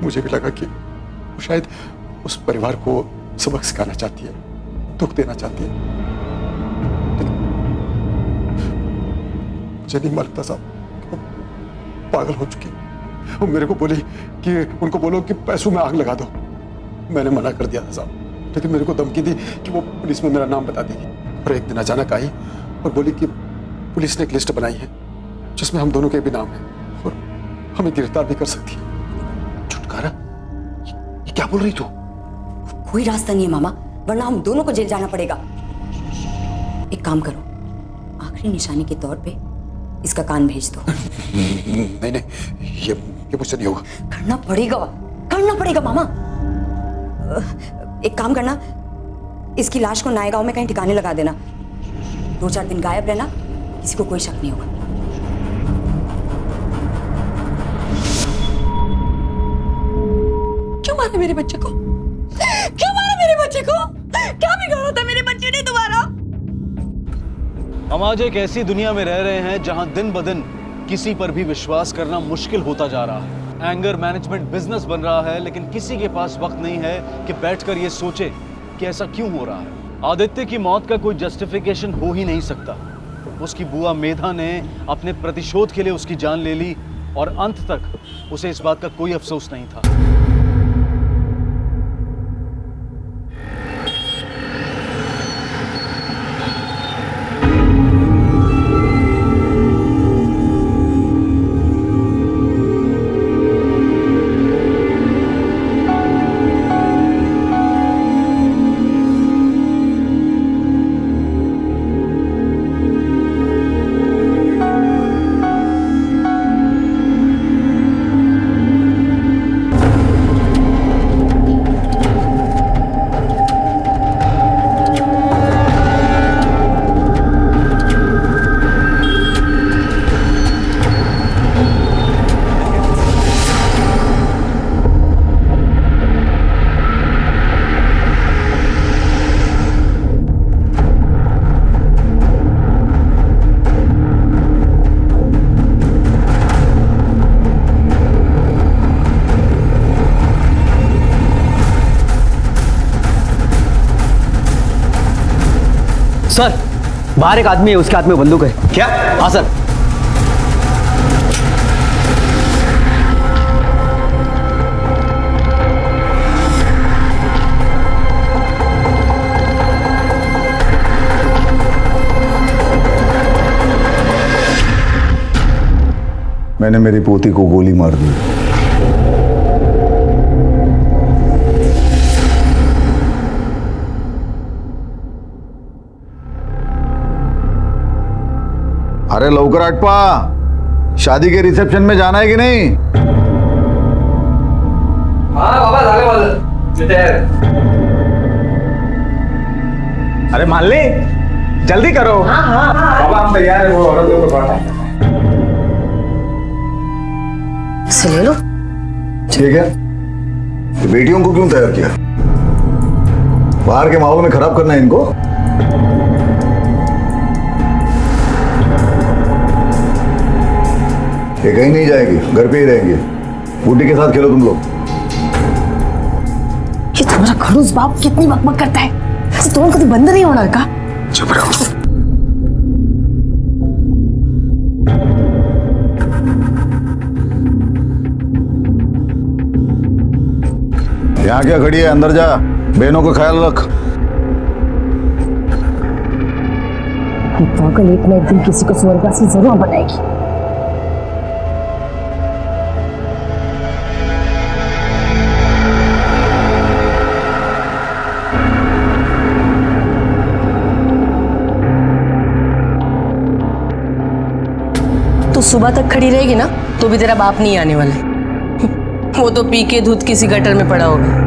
मुझे भी लगा कि वो शायद उस परिवार को सबक सिखाना चाहती है, दुख देना चाहती है। मुझे नहीं मालूम था साहब, पागल हो चुकी। वो मेरे को बोली कि उनको बोलो कि पैसों में आग लगा दो। मैंने मना कर दिया था साहब, लेकिन मेरे को धमकी दी कि वो पुलिस में मेरा नाम बता देगी। और एक दिन अचानक आई और बोली कि पुलिस ने एक लिस्ट बनाई है जिसमें हम दोनों के भी नाम है और हमें गिरफ्तार भी कर सकती है। छुटकारा? ये क्या बोल रही तू? कोई रास्ता नहीं है मामा, वरना हम दोनों को जेल जाना पड़ेगा। एक काम करो, आखिरी निशानी के तौर पे इसका कान भेज दो। नहीं नहीं, ये मुझसे नहीं होगा। करना पड़ेगा मामा। एक काम करना, इसकी लाश को नायगांव में कहीं ठिकाने लगा देना। 2-4 दिन गायब रहना, किसी को कोई शक नहीं होगा। क्यों मारा मेरे बच्चे को? क्यों मारा मेरे बच्चे को? क्या बिगाड़ा था मेरे बच्चे ने दोबारा? हम आज एक ऐसी दुनिया में रह रहे हैं जहां दिन ब दिन किसी पर भी विश्वास करना मुश्किल होता जा रहा है। एंगर मैनेजमेंट बिजनेस बन रहा है, लेकिन किसी के पास वक्त नहीं है कि बैठकर ये सोचे कि ऐसा क्यों हो रहा है। आदित्य की मौत का कोई जस्टिफिकेशन हो ही नहीं सकता। उसकी बुआ मेधा ने अपने प्रतिशोध के लिए उसकी जान ले ली और अंत तक उसे इस बात का कोई अफसोस नहीं था। सर, बाहर एक आदमी है, उसके हाथ में बंदूक है। क्या? हाँ सर। मैंने मेरी पोती को गोली मार दी। अरे लवकर आटपा, शादी के रिसेप्शन में जाना है कि नहीं? हाँ बाबा, झाले माझं। अरे मान ली, जल्दी करो। हाँ हाँ बाबा, हम तैयार है। वो औरत लोग को इसे ले लो। ठीक है, बेटियों को क्यों तैयार किया? बाहर के माहौल में खराब करना है इनको? ये कहीं नहीं जाएगी, घर पे ही रहेंगे। बूटी के साथ खेलो तुम लोग। ये तुम्हारा खड़ूस बाप कितनी बकबक करता है, तुम्हें कभी बंद नहीं होना का? चुप रहो। यहाँ क्या खड़ी है? अंदर जा, बहनों का ख्याल रख। पागल एक ना एक दिन किसी को स्वर्गवासी जरूर बनाएगी। तो सुबह तक खड़ी रहेगी ना, तो भी तेरा बाप नहीं आने वाला है। वो तो पी के दूध किसी गटर में पड़ा होगा।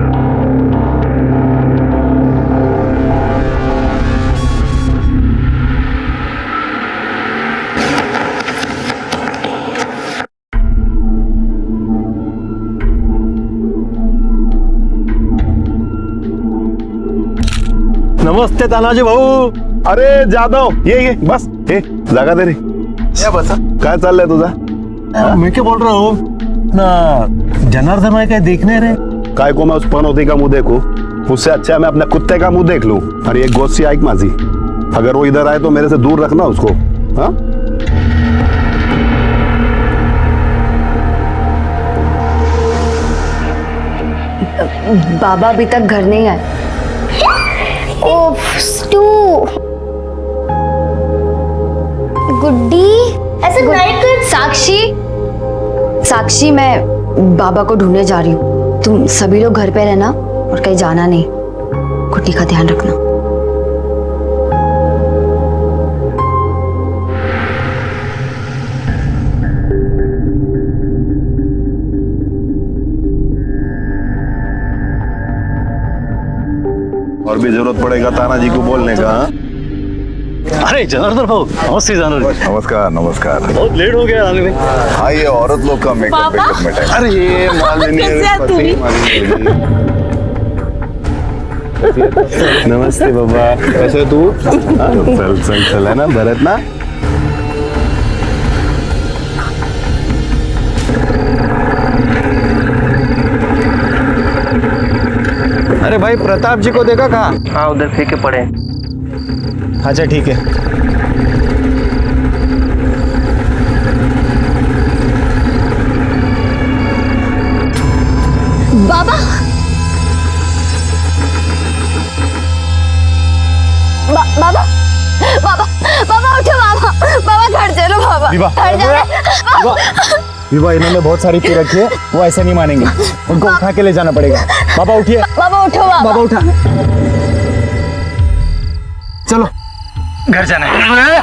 नमस्ते तानाजी भाऊ. अरे जाधव, ये बस. हे जागा दे रे. या बसा. काय चाललंय तुझा? मैं क्या बोल रहा हूँ ना, जनार्दन है क्या देखने रे? काय को मैं उस पनौती का मुंह देखूं? उससे अच्छा मैं अपने कुत्ते का मुंह देख लूं. और एक गोस्सी आइक माझी, अगर वो इधर आए तो मेरे से दूर रखना उसको. हाँ बाबा अभी तक घर नहीं आए. ओफ स्टू. गुड्डी ऐसे नहीं कर. साक्षी, मैं बाबा को ढूंढने जा रही हूँ. तुम सभी लोग घर पे रहना और कहीं जाना नहीं. गुड्डी का ध्यान रखना. और भी जरूरत पड़ेगा तानाजी को बोलने का. अरे जनार्दन भाऊ, नमस्ते जनार्दन. नमस्कार नमस्कार. बहुत लेट हो गया आने में. हाँ ये औरत लोग का मेकअप में टाइम. अरे ये नमस्ते बाबा, कैसे तू? चल चल चल है ना भरत ना. भाई प्रताप जी को देखा कहाँ? हाँ उधर फेंके पड़े। अच्छा ठीक है। बाबा बाबा बाबा बाबा उठो बाबा, बाबा घर चलो बाबा, घर जाना। विवा इन्होंने बहुत सारी पी रखी है, वो ऐसा नहीं मानेंगे, उनको उठा के ले जाना पड़ेगा। बाबा उठिए। बाबा उठो बाबा। बाबा उठा। चलो घर जाना है।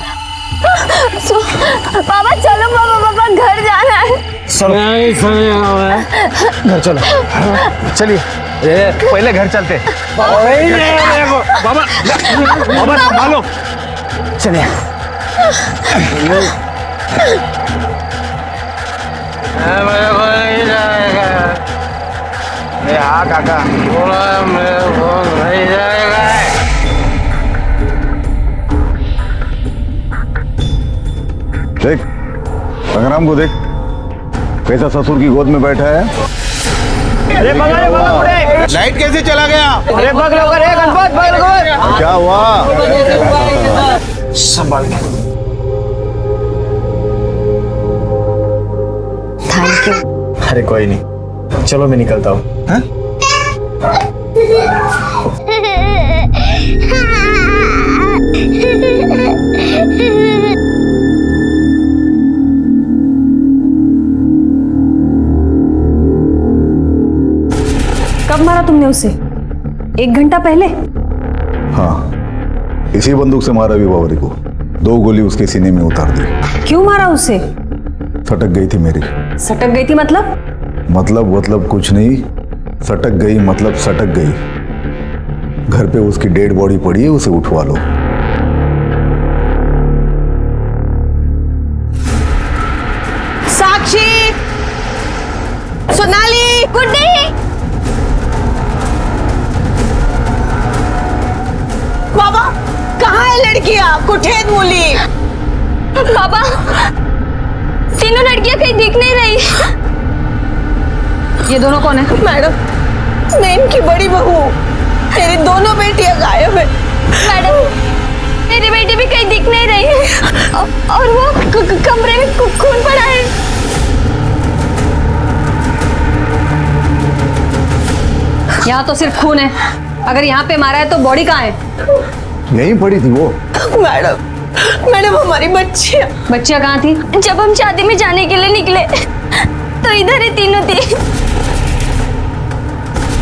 बाबा चलो बाबा, बाबा घर जाना है। घर चलो, चलिए पहले घर चलते। बाबा बाबा संभालो, चलिए। हाँ काका, नहीं जाएगा। देख संग्राम को देख, कैसा ससुर की गोद में बैठा है। अरे लाइट कैसे चला गया? अरे क्या हुआ? संभाल के। Thank you. अरे कोई नहीं, चलो मैं निकलता हूँ। कब मारा तुमने उसे? 1 घंटा पहले? हाँ, इसी बंदूक से मारा विभावरी को। 2 गोली उसके सीने में उतार दी। क्यों मारा उसे? सटक गई थी मेरी। सटक गई थी मतलब? मतलब कुछ नहीं, सटक गई मतलब सटक गई। घर पे उसकी डेड बॉडी पड़ी है, उसे उठवा लो। साक्षी, सोनाली, गुड्डी, बाबा कहाँ है लड़कियां? कुठेद मुली। बाबा तीनों लड़कियां कहीं दिख नहीं रही। ये दोनों कौन है? मैडम मैं इनकी बड़ी बहू, मेरी दोनों बेटियां गायब है। मैडम मेरी बेटी भी कहीं दिख नहीं रही है और वो कमरे में खून पड़ा है। यहाँ तो सिर्फ खून है, अगर यहाँ पे मारा है तो बॉडी कहाँ है? यहीं पड़ी थी वो। मैडम हमारी बच्चियां कहाँ थी? जब हम शादी में जाने के लिए निकले तो इधर ही तीनों थी।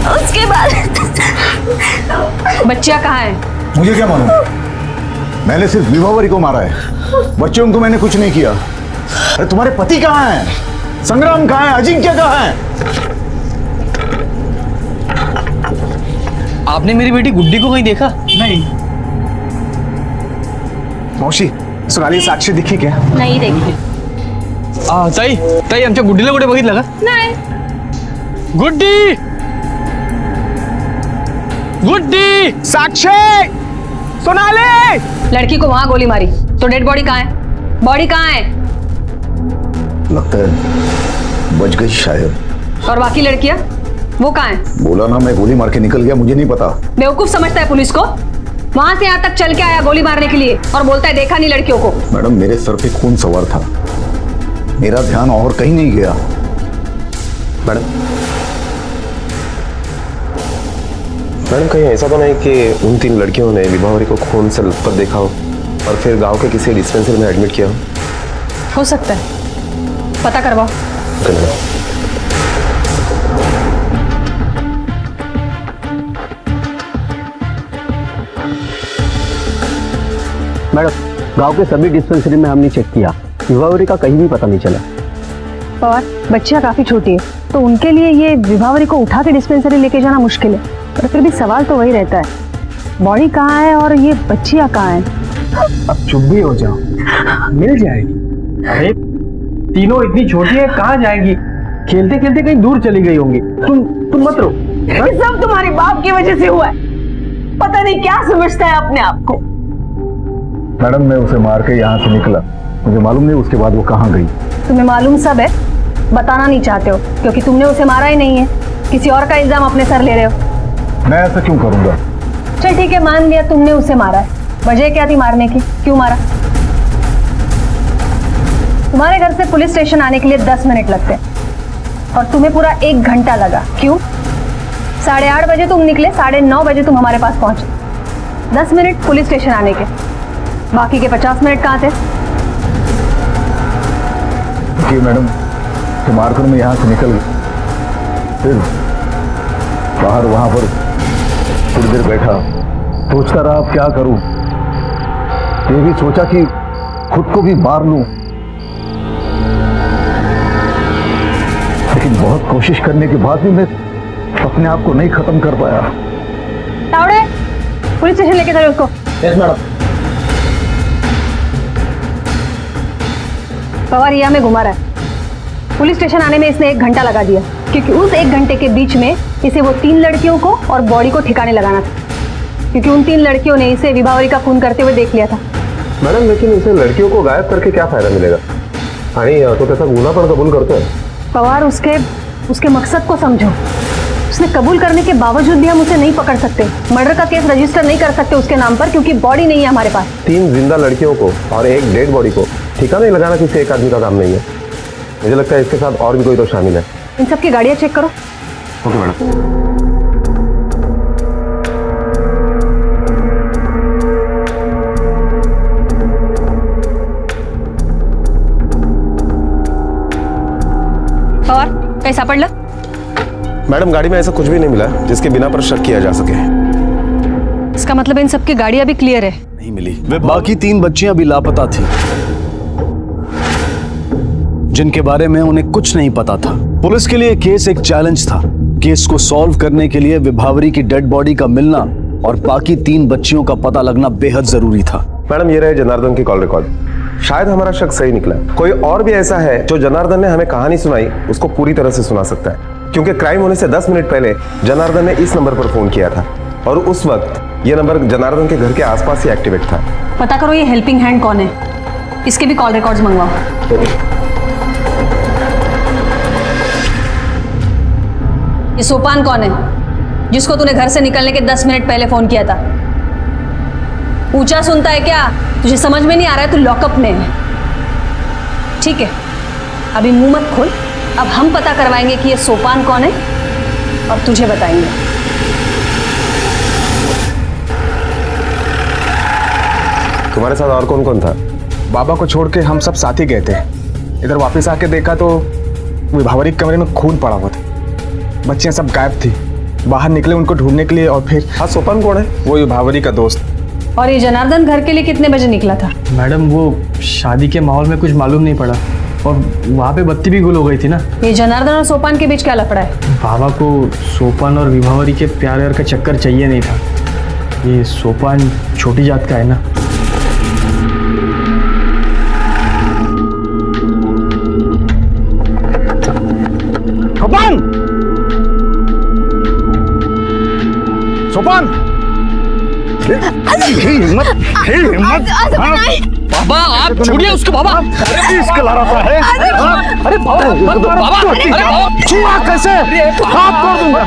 उसके बाद बच्चियां कहाँ है? मुझे क्या मालूम, मैंने सिर्फ विभावरी को मारा है, बच्चों को मैंने कुछ नहीं किया। अरे तुम्हारे पति कहाँ हैं? संग्राम कहाँ है? अजिंक्य कहाँ है? आपने मेरी बेटी गुड्डी को कहीं देखा? नहीं। मौशी, सोनाली साक्षी दिखी क्या? नहीं देखी। ताई आमच्या गुड्डीला कुठे बघितलं का? नहीं। गुड्डी, गुड्डी, साक्षी, सोनाली। लड़की को वहां गोली मारी तो डेड बॉडी कहाँ है? बॉडी कहाँ है? लगता है बच गई शायद। और बाकी लड़कियां वो कहाँ है? बोला ना मैं गोली मार के निकल गया, मुझे नहीं पता। बेवकूफ समझता है पुलिस को? वहां से यहाँ तक चल के आया गोली मारने के लिए और बोलता है देखा नहीं लड़कियों को। मैडम मेरे सर पे खून सवार था, मेरा ध्यान और कहीं नहीं गया। मैडम कहीं ऐसा तो नहीं कि उन 3 लड़कियों ने विभावरी को खून से लथपथ देखा हो और फिर गांव के किसी डिस्पेंसरी में एडमिट किया हो सकता है, पता करवाओ। मैडम गांव के सभी डिस्पेंसरी में हमने चेक किया, विभावरी का कहीं भी पता नहीं चला। और बच्चियां काफी छोटी है तो उनके लिए ये विभावरी को उठा के डिस्पेंसरी लेके जाना मुश्किल है, पर फिर भी सवाल तो वही रहता है, बॉडी कहाँ है और ये बच्चियां कहाँ हैं? अब चुप भी हो जाओ, मिल जाएगी। अरे तीनों इतनी छोटी है, कहाँ जाएंगी? खेलते खेलते कहीं दूर चली गई होंगी। तुम मत रो। सब तुम्हारे बाप की वजह से हुआ है, पता नहीं क्या समझता है अपने आप को। मैडम मैं उसे मार के यहाँ से निकला, मुझे मालूम नहीं उसके बाद वो कहाँ गई। तुम्हें मालूम सब है, बताना नहीं चाहते हो क्योंकि तुमने उसे मारा ही नहीं है, किसी और का इल्जाम अपने सर ले रहे हो। मैं ऐसा क्यों करूंगा? चल ठीक है, मान लिया तुमने उसे मारा है। वजह क्या थी मारने की? क्यों मारा? तुम्हारे घर से पुलिस स्टेशन आने के लिए 10 मिनट लगते हैं और तुम्हें पूरा 1 घंटा लगा। क्यों? 8:30 बजे तुम निकले, 9:30 बजे तुम हमारे पास पहुंचे। 10 मिनट पुलिस स्टेशन आने के, बाकी के 50 मिनट कहाँ थे? देखिए मैडम, तो मारकर मैं यहाँ से निकल गई, फिर बाहर वहां पर थोड़ी देर बैठा, सोचता रहा अब क्या करूं। ये भी सोचा कि खुद को भी मार लूं, लेकिन बहुत कोशिश करने के बाद भी मैं अपने आप को नहीं खत्म कर पाया। तावड़े, पुलिस स्टेशन लेके चलो उसको। Yes madam. पवारिया में घुमा रहा है। पुलिस स्टेशन आने में इसने 1 घंटा लगा दिया, क्योंकि उस 1 घंटे के बीच में इसे वो 3 लड़कियों को और बॉडी को ठिकाने लगाना था, क्योंकि उन 3 लड़कियों ने इसे विभावरी का खून करते हुए देख लिया था। मॅडम, लेकिन इसे लड़कियों को गायब करके क्या फायदा मिलेगा? आणि तो त्याचा गुन्हा पण कबूल करतोय। पवार, उसके मकसद को समझो। उसने कबूल करने के बावजूद भी हम उसे नहीं पकड़ सकते, मर्डर का केस रजिस्टर नहीं कर सकते उसके नाम पर, क्योंकि बॉडी नहीं है हमारे पास। 3 जिंदा लड़कियों को और 1 डेड बॉडी को ठिकाने लगाना किसी एक आदमी का काम नहीं है। मुझे लगता है इसके साथ और भी कोई तो शामिल है। इन सबकी गाड़ियां चेक करो। Okay madam. पवार, कहीं सापडलं? मैडम, गाड़ी में ऐसा कुछ भी नहीं मिला जिसके बिना पर शक किया जा सके। इसका मतलब इन सबकी गाड़ियां भी क्लियर है। नहीं मिली। वे बाकी 3 बच्चियां भी लापता थी, जिनके बारे में उन्हें कुछ नहीं पता था। पुलिस के लिए केस एक चैलेंज था। केस को सॉल्व करने के लिए विभावरी की डेड बॉडी का मिलना और बाकी 3 बच्चियों का पता लगना बेहद जरूरी था। मैडम, ये रहे जनार्दन की कॉल रिकॉर्ड। शायद हमारा शक सही निकला। कोई और भी ऐसा है जो जनार्दन ने हमें कहानी सुनाई उसको पूरी तरह से सुना सकता है, क्योंकि क्राइम होने से 10 मिनट पहले जनार्दन ने इस नंबर पर फोन किया था और उस वक्त यह नंबर जनार्दन के घर के आसपास ही एक्टिवेट था। पता करो ये हेल्पिंग हैंड कौन है, इसके भी कॉल रिकॉर्ड्स मंगवाओ। ये सोपान कौन है, जिसको तूने घर से निकलने के 10 मिनट पहले फोन किया था? ऊंचा सुनता है क्या? तुझे समझ में नहीं आ रहा है? तू लॉकअप में है। ठीक है, अभी मुंह मत खोल। अब हम पता करवाएंगे कि ये सोपान कौन है और तुझे बताएंगे। तुम्हारे साथ और कौन कौन था? बाबा को छोड़ के हम सब साथ ही गए थे। इधर वापस आके देखा तो विभावरी के कमरे में खून पड़ा हुआ था। बच्चियां सब गायब थी। बाहर निकले उनको ढूंढने के लिए और फिर। हाँ, सोपान कौन है? वो विभावरी का दोस्त। और ये जनार्दन घर के लिए कितने बजे निकला था? मैडम, वो शादी के माहौल में कुछ मालूम नहीं पड़ा और वहाँ पे बत्ती भी गुल हो गई थी ना। ये जनार्दन और सोपान के बीच क्या लफड़ा है? बाबा को सोपान और विभावरी के प्यार व्यार का चक्कर चाहिए नहीं था। ये सोपान छोटी जात का है ना। सोपान! सोपान! हिम्मत! बाबा, आप छोड़िए उसको। बाबा, इसके ला रहा है। अरे बाबा, छुआ कैसे? हाथ तोड़ दूंगा।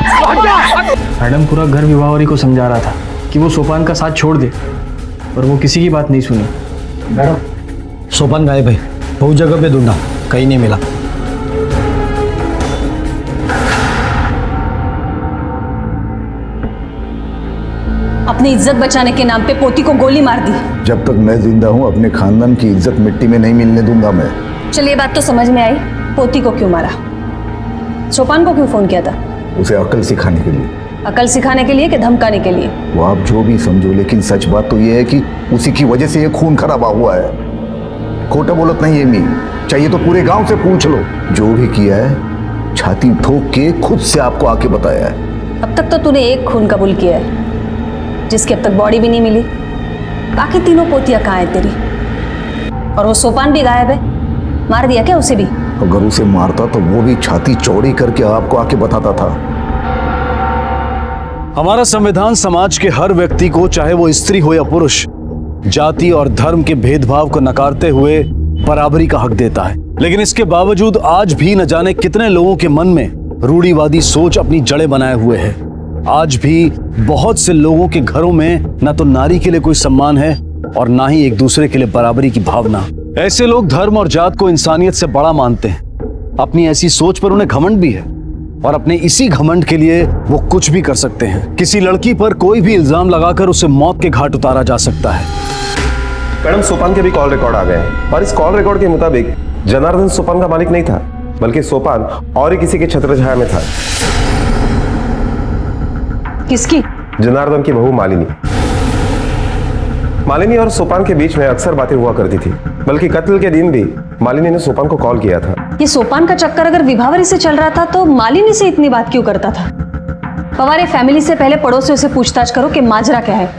मैडम, पूरा घर विभावरी को समझा रहा था कि वो सोपान का साथ छोड़ दे, पर वो किसी की बात नहीं सुनी। मैडम, सोपान गायब है। बहुत जगह पे ढूंढा, कहीं नहीं मिला। अपनी इज्जत बचाने के नाम पे पोती को गोली मार दी। जब तक मैं जिंदा हूँ अपने खानदान की इज्जत मिट्टी में नहीं मिलने दूंगा मैं। चलिए, बात तो समझ में आई। पोती को क्यों मारा? सोपान को क्यों फोन किया था? उसे अकल सिखाने के लिए। अकल सिखाने के लिए कि धमकाने के लिए? वो आप जो भी समझो, लेकिन सच बात तो ये है कि उसी की वजह से ये खून खराबा हुआ है। खोटा बोलत नहीं है मी, चाहिए तो पूरे गांव से पूछ लो। जो भी किया है छाती ठोक के खुद से आपको आके बताया है। अब तक तो तूने एक खून कबूल किया है, जिसकी अब तक बॉडी भी नहीं मिली। बाकी तीनों पोतियां कहाँ है तेरी? और वो सोपान भी गायब है। मार दिया क्या उसे भी? अगर उसे मारता तो वो भी छाती चौड़ी करके आपको आके बताता था। हमारा संविधान समाज के हर व्यक्ति को, चाहे वो स्त्री हो या पुरुष, जाति और धर्म के भेदभाव को नकारते हुए बराबरी का हक देता है। लेकिन इसके बावजूद आज भी न जाने कितने लोगों के मन में रूढ़िवादी सोच अपनी जड़ें बनाए हुए है। आज भी बहुत से लोगों के घरों में न तो नारी के लिए कोई सम्मान है और ना ही एक दूसरे के लिए बराबरी की भावना। ऐसे लोग धर्म और जात को इंसानियत से बड़ा मानते हैं। अपनी ऐसी सोच पर उन्हें घमंड भी है और अपने इसी घमंड के लिए वो कुछ भी कर सकते हैं। किसी लड़की पर कोई भी इल्जाम लगाकर उसे मौत के घाट उतारा जा सकता है। मैडम, सोपान के भी कॉल रिकॉर्ड आ गए हैं और इस कॉल रिकॉर्ड के मुताबिक जनार्दन सोपान का मालिक नहीं था, बल्कि सोपान और ही किसी के छत्र छाया में था। किसकी? जनार्दन की बहू मालिनी। मालिनी और सोपान के बीच में अक्सर बातें हुआ करती थी, बल्कि कत्ल के दिन भी मालिनी ने सोपान को कॉल किया था। ये सोपान का चक्कर अगर विभावरी से चल रहा था तो मालिनी से इतनी बात क्यों करता था? पवार, फैमिली से पहले पड़ोसियों से पूछताछ करो कि माजरा क्या है।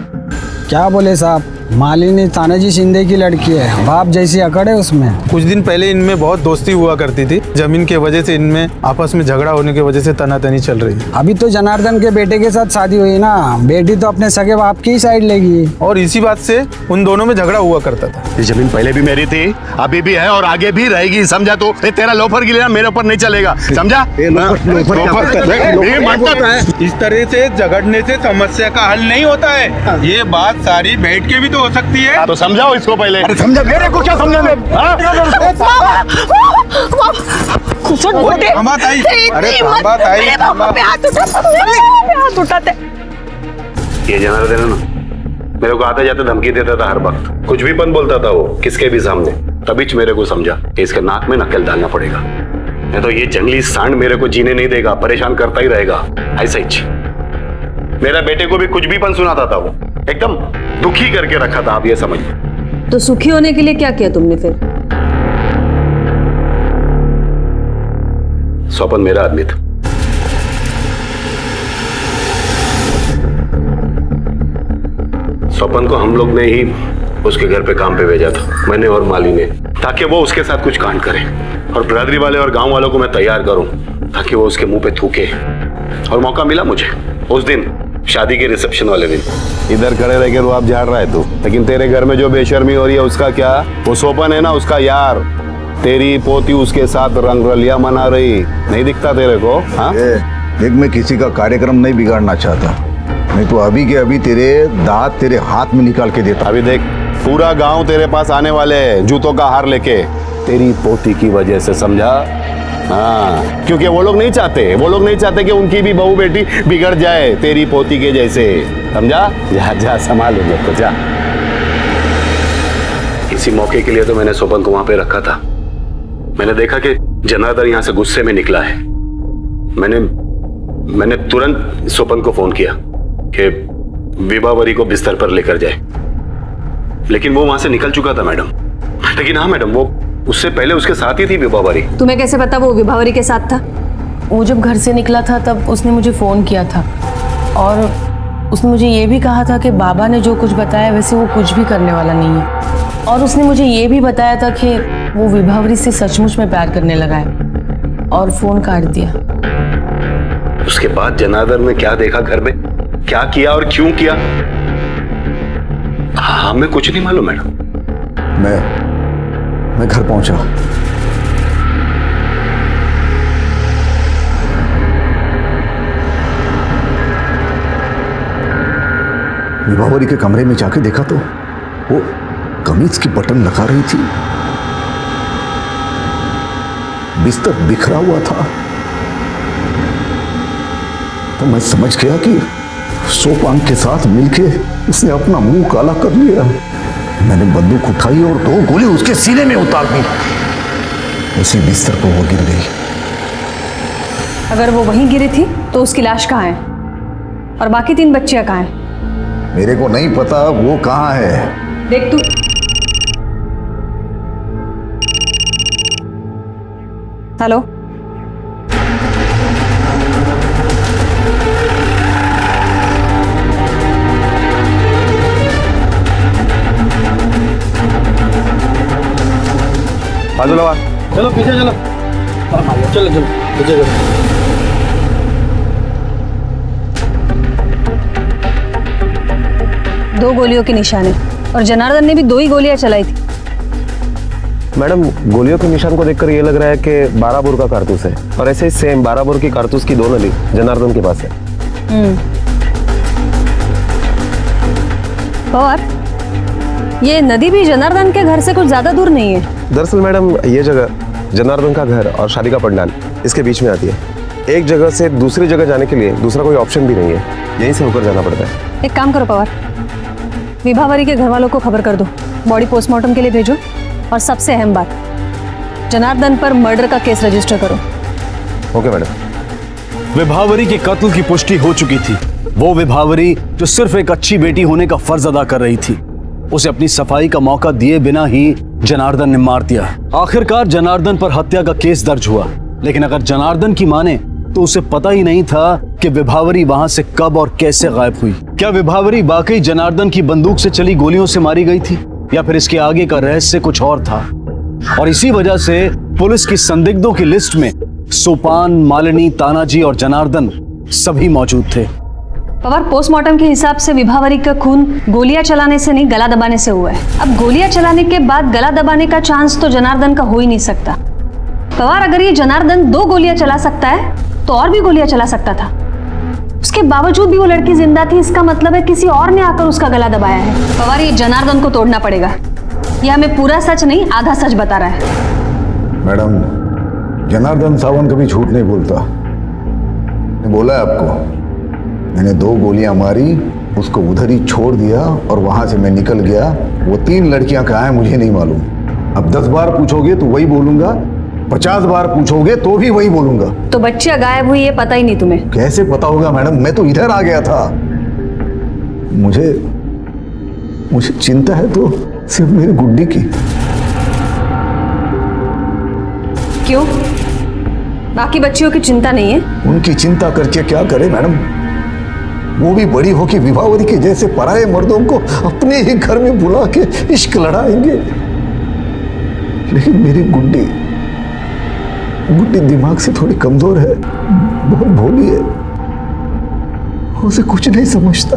क्या बोले साहब, मालिनी तानाजी शिंदे की लड़की है, बाप जैसी अकड़ है उसमें। कुछ दिन पहले इनमें बहुत दोस्ती हुआ करती थी, जमीन के वजह से इनमें आपस में झगड़ा होने की वजह से तनातनी चल रही है। अभी तो जनार्दन के बेटे के साथ शादी हुई ना, बेटी तो अपने सगे बाप की ही साइड लेगी। और इसी बात से उन दोनों में झगड़ा हुआ करता था। ये जमीन पहले भी मेरी थी, अभी भी है और आगे भी रहेगी, समझा? तो ये तेरा लोफर गिलेना मेरे ऊपर नहीं चलेगा, समझा? इस तरह से झगड़ने से समस्या का हल नहीं होता है, ये बात सारी बैठ के भी तो हो सकती है। तो समझाओ इसको पहले। अरे समझा, मेरे को क्या समझाने? ये जनार्दन है ना, मेरे को आते जाते धमकी देता था हर वक्त, कुछ भी पन बोलता था वो किसके भी सामने। तभी मेरे को समझा कि इसके नाक में नकेल डालना पड़ेगा, नहीं तो ये जंगली सांड मेरे को जीने नहीं देगा, परेशान करता ही रहेगा। ऐसा ही मेरा बेटे को भी कुछ भी पन सुनाता था, वो एकदम दुखी करके रखा था, आप ये समझिए। तो सुखी होने के लिए क्या किया तुमने फिर? स्वपन मेरा आदमी था, स्वपन को हम लोग ने ही उसके घर पे काम पे भेजा था, मैंने और माली ने, ताकि वो उसके साथ कुछ कांड करे और बिरादरी वाले और गांव वालों को मैं तैयार करूं ताकि वो उसके मुंह पे थूके। और मौका मिला मुझे उस दिन, शादी के रिसेप्शन वाले दिन। इधर खड़े रह के रुआब झाड़ रहा है तू, लेकिन तेरे घर में जो बेशर्मी हो रही है उसका क्या? वो सोपन है ना, उसका यार, तेरी पोती उसके साथ रंगरलिया मना रही, नहीं दिखता तेरे को? हाँ, देख, मैं किसी का कार्यक्रम नहीं बिगाड़ना चाहता, नहीं तो अभी के अभी तेरे दांत तेरे हाथ में निकाल के देता। अभी देख, पूरा गांव तेरे पास आने वाले हैं जूतों का हार लेके, तेरी पोती की वजह से, समझा? हाँ, क्योंकि वो लोग नहीं चाहते कि उनकी भी बहू बेटी बिगड़ जाए तेरी पोती के जैसे, समझा? जा जा संभाल लो तो जा। इसी मौके के लिए तो मैंने सोपन को वहां पे रखा था। मैंने देखा कि जनार्दन यहां से गुस्से में निकला है, मैंने तुरंत सोपन को फोन किया कि विभावरी को बिस्तर पर लेकर जाए, लेकिन वो वहां से निकल चुका था मैडम। लेकिन हाँ मैडम, वो उससे पहले उसके साथ ही थी विभावरी। तुम्हें कैसे पता वो विभावरी के साथ था? वो जब घर से निकला था तब उसने मुझे फ़ोन किया था और उसने मुझे ये भी कहा था कि बाबा ने जो कुछ बताया वैसे वो कुछ भी करने वाला नहीं है, और उसने मुझे ये भी बताया था कि वो विभावरी से सचमुच में प्यार करने लगा है, और फ़ोन काट दिया। उसके बाद जनार्दन ने क्या देखा घर में, क्या किया और क्यों किया, हमें कुछ नहीं मालूम मैडम। मैं घर पहुंचा, विभावरी के कमरे में जाके देखा तो वो कमीज की बटन लगा रही थी, बिस्तर बिखरा हुआ था। तो मैं समझ गया कि सोपान के साथ मिलके उसने अपना मुंह काला कर लिया। मैंने बंदूक उठाई और 2 गोली उसके सीने में उतार दी, उसी बिस्तर पर वो गिर गई। अगर वो वहीं गिरी थी तो उसकी लाश कहाँ है? और बाकी 3 बच्चियां कहाँ हैं? मेरे को नहीं पता वो कहाँ है। देख तू, हेलो, बाजू लगा, चलो पीछे चलो, चलो चलो पीछे चलो। दो गोलियों के निशान है और जनार्दन ने भी 2 ही गोलियां चलाई थी। मैडम, गोलियों के निशान को देखकर ये लग रहा है कि 12 बोर का कारतूस है, और ऐसे ही सेम 12 बोर की कारतूस की 2 नली जनार्दन के पास है। पवार, ये नदी भी जनार्दन के घर से कुछ ज्यादा दूर नहीं है। दरअसल मैडम ये जगह जनार्दन का घर और शादी का पंडाल इसके बीच में आती है। एक जगह से दूसरी जगह जाने के लिए दूसरा कोई ऑप्शन भी नहीं है, यहीं से होकर जाना पड़ता है। एक काम करो पवार, विभावरी के घर वालों को खबर कर दो, बॉडी पोस्टमार्टम के लिए भेजो, और सबसे अहम बात, जनार्दन पर मर्डर का केस रजिस्टर करो। Okay madam. विभावरी के कत्ल की पुष्टि हो चुकी थी। वो विभावरी जो सिर्फ एक अच्छी बेटी होने का फर्ज अदा कर रही थी, उसे अपनी सफाई का मौका दिए बिना ही जनार्दन ने मार दिया। आखिरकार जनार्दन पर हत्या का केस दर्ज हुआ, लेकिन अगर जनार्दन की माने तो उसे पता ही नहीं था कि विभावरी वहां से कब और कैसे गायब हुई। क्या विभावरी वाकई जनार्दन की बंदूक से चली गोलियों से मारी गई थी, या फिर इसके आगे का रहस्य कुछ और था? और इसी वजह से पुलिस की संदिग्धों की लिस्ट में सोपान, मालिनी, तानाजी और जनार्दन सभी मौजूद थे। पवार, पोस्टमार्टम के हिसाब से विभावरी का खून गोलियां चलाने से नहीं, गला दबाने से हुआ है। अब गोलियां चलाने के बाद गला दबाने का चांस तो जनार्दन का हो ही नहीं सकता। पवार, अगर ये जनार्दन 2 गोलियां चला सकता है तो और भी गोलियां चला सकता था। उसके बावजूद भी वो लड़की जिंदा थी, इसका मतलब है किसी और ने आकर उसका गला दबाया है। पवार, ये जनार्दन को तोड़ना पड़ेगा। ये हमें पूरा सच नहीं, आधा सच बता रहा है। मैडम, जनार्दन सावंत कभी झूठ नहीं बोलता। मैंने बोला है आपको, मैंने 2 गोलियां मारी, उसको उधर ही छोड़ दिया और वहां से मैं निकल गया। वो 3 लड़कियां कहाँ हैं मुझे नहीं मालूम। अब 10 बार पूछोगे तो वही बोलूंगा, 50 बार पूछोगे तो भी वही बोलूंगा। तो बच्चियां गायब हुई, ये पता ही नहीं तुम्हें? कैसे पता होगा मैडम, मैं तो इधर आ गया था। मुझे चिंता है तो सिर्फ मेरी गुड्डी की। क्यों? बाकी बच्चियों की चिंता नहीं है? उनकी चिंता करके क्या करे मैडम, वो भी बड़ी होकर विभावरी के जैसे पराये मर्दों को अपने ही घर में बुला के इश्क लड़ाएंगे। लेकिन मेरी गुड्डी दिमाग से थोड़ी कमजोर है, बहुत भोली है, उसे कुछ नहीं समझता।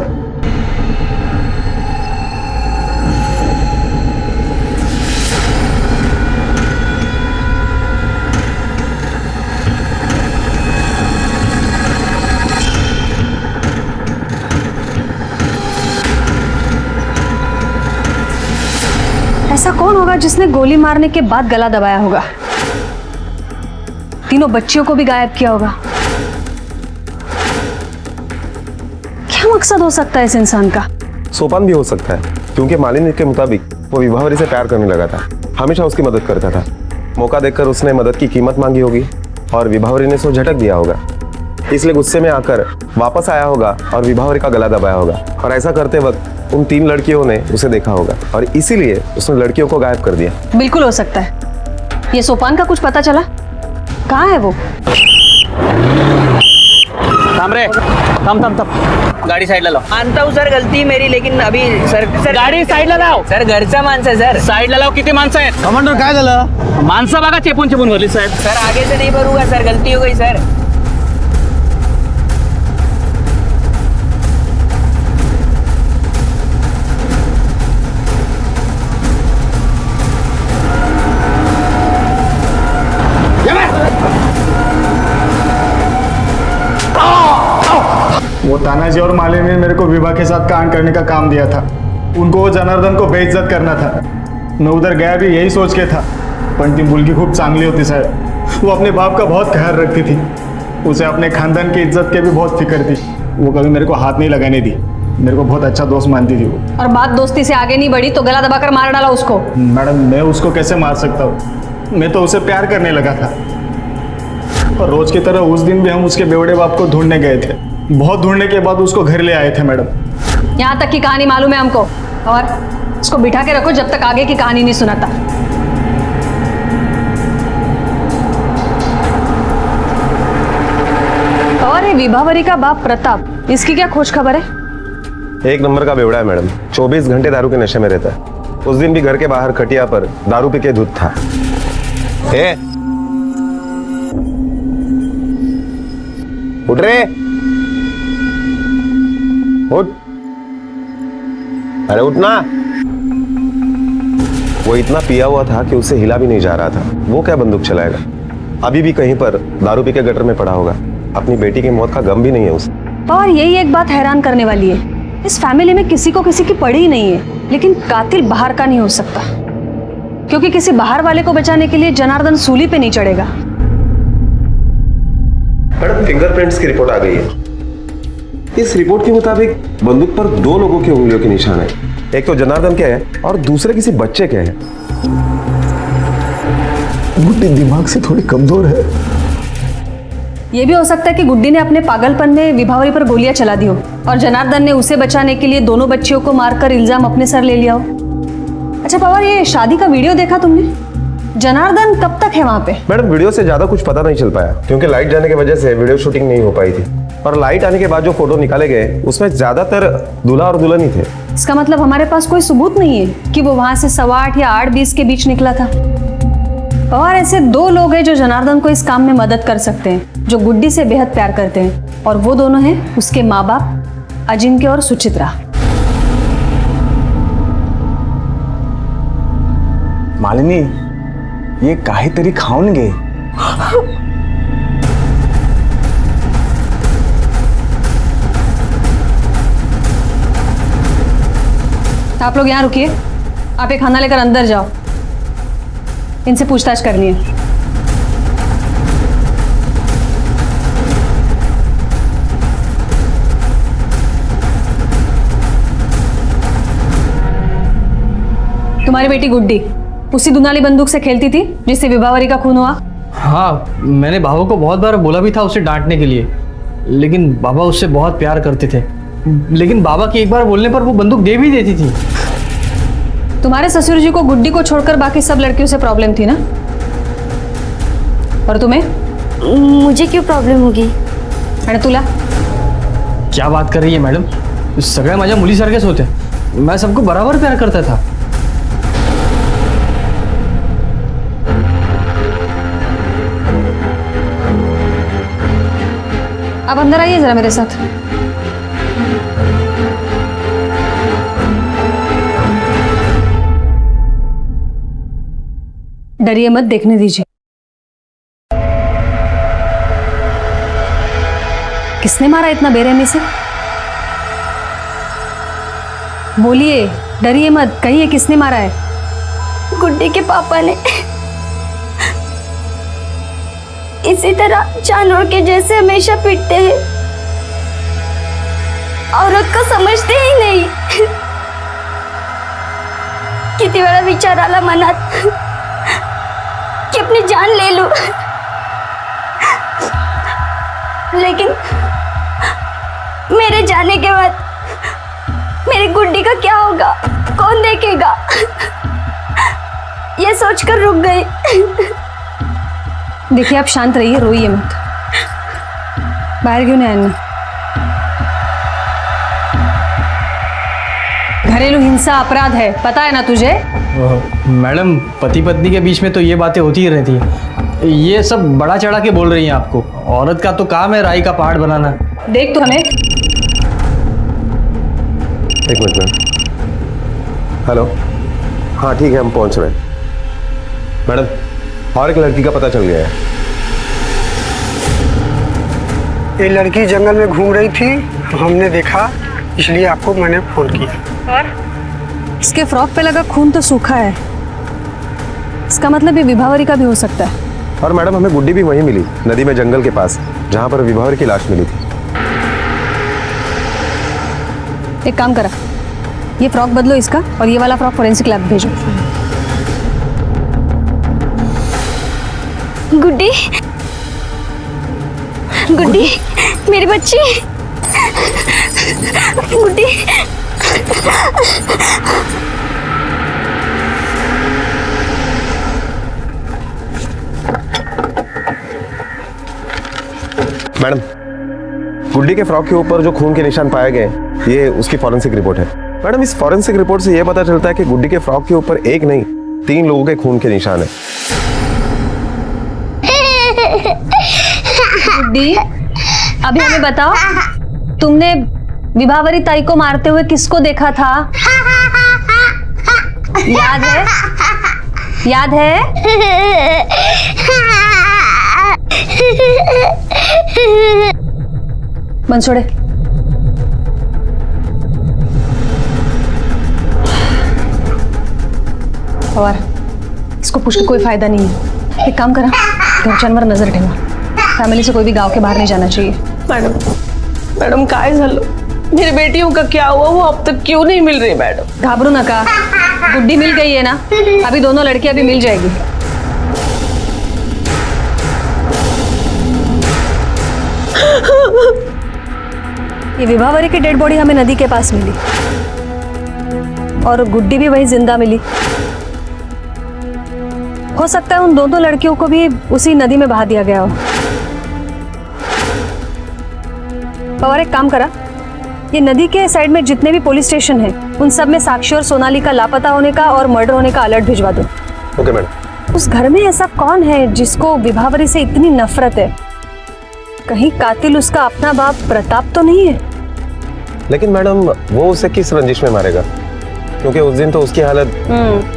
ऐसा कौन होगा जिसने गोली मारने के बाद गला दबाया होगा? तीनों बच्चियों को भी गायब किया होगा। क्या मकसद हो सकता है इस इंसान का? सोपान भी हो सकता है, क्योंकि मालिनी के मुताबिक वो विभावरी से प्यार करने लगा था, हमेशा उसकी मदद करता था। मौका देखकर उसने मदद की कीमत मांगी होगी और विभावरी ने उसको झटक दिया होगा, इसलिए गुस्से में आकर वापस आया होगा और विभावरी का गला दबाया होगा। और ऐसा करते वक्त उन 3 लड़कियों ने उसे देखा होगा और इसीलिए उसने लड़कियों को गायब कर दिया। बिल्कुल हो सकता है। ये सोपान का कुछ पता चला? कहाँ है वो? थम गाड़ी साइड ला लाओ। मानता हूँ सर, गलती मेरी, लेकिन अभी सर गाडी साईडला लाव. सर घरचा माणसं आहे सर. साईडला लाव. किती माणसं आहेत? कमांडर काय झालं? माणसं बघा चेपून भरली साहेब. सर आगे से नहीं भरूंगा सर, गलती हो गई सर. वो तानाजी और मालिनी ने मेरे को विभा के साथ कांड करने का काम दिया था। उनको वो जनार्दन को बेइज्जत करना था। मैं उधर गया भी यही सोच के था, पण ती मुलगी खूप चांगली होती साहेब। वो अपने बाप का बहुत ख्याल रखती थी, उसे अपने खानदान की इज्जत के भी बहुत फिक्र थी। वो कभी मेरे को हाथ नहीं लगाने दी, मेरे को बहुत अच्छा दोस्त मानती थी वो। और बात दोस्ती से आगे नहीं बढ़ी तो गला दबाकर मार डाला उसको। मैडम मैं उसको कैसे मार सकता हूँ? मैं तो उसे प्यार करने लगा था। और रोज की तरह उस दिन भी हम उसके बेवड़े बाप को ढूंढने गए थे। बहुत ढूंढने के बाद उसको घर ले आए थे मैडम। यहाँ तक की कहानी मालूम है हमको, और इसको बिठा के रखो जब तक आगे की कहानी नहीं सुनाता। और ये विभावरी का बाप प्रताप, इसकी क्या खोज खबर है? 1 नंबर का बेवड़ा है मैडम, 24 घंटे दारू के नशे में रहता है। उस दिन भी घर के बाहर खटिया पर दारू पी के धुत था। उठ रे, उठ, अरे उठना। वो इतना पिया हुआ था कि उससे हिला भी नहीं जा रहा था। वो क्या बंदूक चलाएगा? अभी भी कहीं पर दारू पी के गटर में पड़ा होगा। अपनी बेटी की मौत का गम भी नहीं है उसे। और यही एक बात हैरान करने वाली है, इस फैमिली में किसी को किसी की पड़ी ही नहीं है, लेकिन कातिल बाहर का नहीं हो सकता, क्योंकि किसी बाहर वाले को बचाने के लिए जनार्दन सूली पे नहीं चढ़ेगा। मैडम, फिंगरप्रिंट्स की रिपोर्ट आ गई है। इस रिपोर्ट के मुताबिक बंदूक पर 2 लोगों के उंगलियों के निशान है। एक तो जनार्दन के है और दूसरे किसी बच्चे के है। गुड्डी दिमाग से थोड़ी कमजोर है। यह भी हो सकता है कि गुड्डी ने अपने पागलपन में विभावरी पर गोलियां चला दी हो और जनार्दन ने उसे बचाने के लिए दोनों बच्चियों को मारकर इल्जाम अपने सर ले लिया हो। अच्छा पवार, ये शादी का वीडियो देखा तुमने? जनार्दन कब तक है वहां पे? मैडम, वीडियो से ज्यादा कुछ पता नहीं चल पाया, क्योंकि लाइट जाने की वजह से वीडियो शूटिंग नहीं हो पाई थी। और लाइट आने के बाद जो फोटो निकाले गए उसमें ज्यादातर दूल्हा और दुल्हन ही थे। इसका मतलब हमारे पास कोई सबूत नहीं है कि वो वहां से 8:15 या 8:20 के बीच निकला था। पवार, ऐसे 2 लोग हैं जो जनार्दन को इस काम में मदद कर सकते हैं, जो गुड्डी से बेहद प्यार करते हैं, और वो दोनों हैं उसके माँ बाप अजिंक्य और सुचित्रा। मालिनी, ये काहीतरी खाऊन घे। आप लोग यहाँ रुकिए, आप ये खाना लेकर अंदर जाओ, इनसे पूछताछ करनी है। तुम्हारी बेटी गुड्डी उसी दुनाली बंदूक से खेलती थी जिससे विभावरी का खून हुआ? हाँ, मैंने बाबा को बहुत बार बोला भी था उसे डांटने के लिए, लेकिन बाबा उससे बहुत प्यार करते थे। लेकिन बाबा के एक बार बोलने पर वो बंदूक दे भी देती थी। तुम्हारे ससुर जी को गुड्डी को छोड़कर बाकी सब लड़कियों से प्रॉब्लम थी ना? और तुम्हें? मुझे क्यों प्रॉब्लम होगी? आणि तुला? क्या बात कर रही है मैडम, सगळ्या माझ्या मुलीसारखेच होते। मैं सबको बराबर प्यार करता था। आप अंदर आइए जरा मेरे साथ। डरिए मत, देखने दीजिए। किसने मारा इतना बेरहमी से? बोलिए, डरिए मत, कहिए किसने मारा है? गुड्डी के पापा ने। इसी तरह जानवर के जैसे हमेशा पीटते हैं, औरत को समझते ही नहीं। किती वेळा विचार आला मनात कि अपनी जान ले लूं, लेकिन मेरे जाने के बाद मेरी गुड्डी का क्या होगा, कौन देखेगा, ये सोचकर रुक गई। देखिए, आप शांत रहिए, रोइए मत। बाहर क्यों नहीं आना? घरेलू हिंसा अपराध है, पता है ना तुझे? मैडम, पति पत्नी के बीच में तो ये बातें होती ही रहती हैं। ये सब बड़ा चढ़ा के बोल रही हैं आपको। औरत का तो काम है राई का पहाड़ बनाना। देख तो हमें। एक मिनट मैम। हेलो, हाँ ठीक है, हम पहुंच रहे हैं। मैडम, और एक लड़की का पता चल गया है। ये लड़की जंगल में घूम रही थी, हमने देखा, इसलिए आपको मैंने फोन किया। और इसके फ्रॉक पे लगा खून तो सूखा है, इसका मतलब ये विभावरी का भी हो सकता है। और मैडम, हमें गुड्डी भी वहीं मिली, नदी में जंगल के पास, जहां पर विभावरी की लाश मिली थी। एक काम करा, ये फ्रॉक बदलो इसका, और ये वाला फ्रॉक फोरेंसिक लैब भेजो। गुड्डी, गुड्डी, मेरी बच्ची, गुड्डी। मैडम, गुड्डी के फ्रॉक के ऊपर जो खून के निशान पाए गए, ये उसकी फॉरेंसिक रिपोर्ट है। मैडम, इस फॉरेंसिक रिपोर्ट से ये पता चलता है कि गुड्डी के फ्रॉक के ऊपर एक नहीं 3 लोगों के खून के निशान है। गुड्डी, अभी हमें बताओ, तुमने विभावरी ताई को मारते हुए किसको देखा था? याद है? याद है? बनसोड़े, पवार, इसको पूछ के कोई फायदा नहीं है। एक काम करा, घरच्यांवर नजर ठेवा। फॅमिली से कोई भी गांव के बाहर नहीं जाना चाहिए। मैडम काय झालं? मेरी बेटियों का क्या हुआ? वो अब तक क्यों नहीं मिल रही मैडम? घाबरू नका, गुड्डी मिल गई है ना, अभी दोनों लड़कियां भी मिल जाएगी। ये विभावरी की डेड बॉडी हमें नदी के पास मिली और गुड्डी भी वही जिंदा मिली। हो सकता है उन दोनों लड़कियों को भी उसी नदी में बहा दिया गया हो। पवार, एक काम करा, ये नदी के साइड में जितने भी पुलिस स्टेशन हैं, उन सब में साक्षी और सोनाली का लापता होने का और मर्डर होने का अलर्ट भिजवा दो। Okay madam. उस घर में ऐसा कौन है जिसको विभावरी से इतनी नफरत है? कहीं कातिल उसका अपना बाप प्रताप तो नहीं है? लेकिन मैडम वो उसे किस रंजिश में मारेगा? क्योंकि उस दिन तो उसकी हालत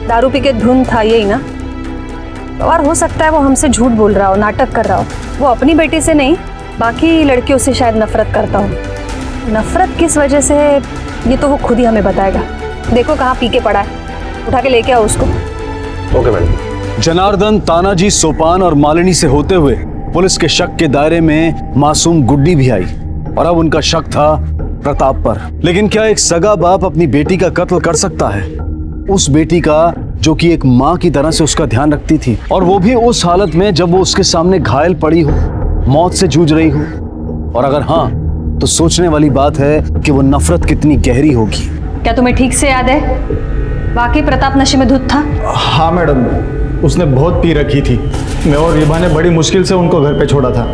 दारू पी के धुन था, यही ना? और हो सकता है वो हमसे झूठ बोल रहा हो, नाटक कर रहा हो। वो अपनी बेटी से नहीं, बाकी लड़कियों से शायद नफरत करता हो। नफरत किस वजह से है ये तो वो खुद ही हमें बताएगा। देखो कहाँ पी के पड़ा है, उठा के लेके आओ उसको। Okay madam. जनार्दन, तानाजी, सोपान और मालिनी से होते हुए पुलिस के शक के दायरे में मासूम गुड्डी भी आई और अब उनका शक था प्रताप पर। लेकिन क्या एक सगा बाप अपनी बेटी का कत्ल कर सकता है? उस बेटी का जो कि एक माँ की तरह से उसका ध्यान रखती थी, और वो भी उस हालत में जब वो उसके सामने घायल पड़ी हो, मौत से जूझ रही हो। और अगर हाँ, तो सोचने वाली बात है कि वो नफरत कितनी गहरी होगी। क्या तुम्हें ठीक से याद है वाकई प्रताप नशे में धुत था? हाँ मैडम, उसने बहुत पी रखी थी। मैं और रिभा ने बड़ी मुश्किल से उनको घर पे छोड़ा था।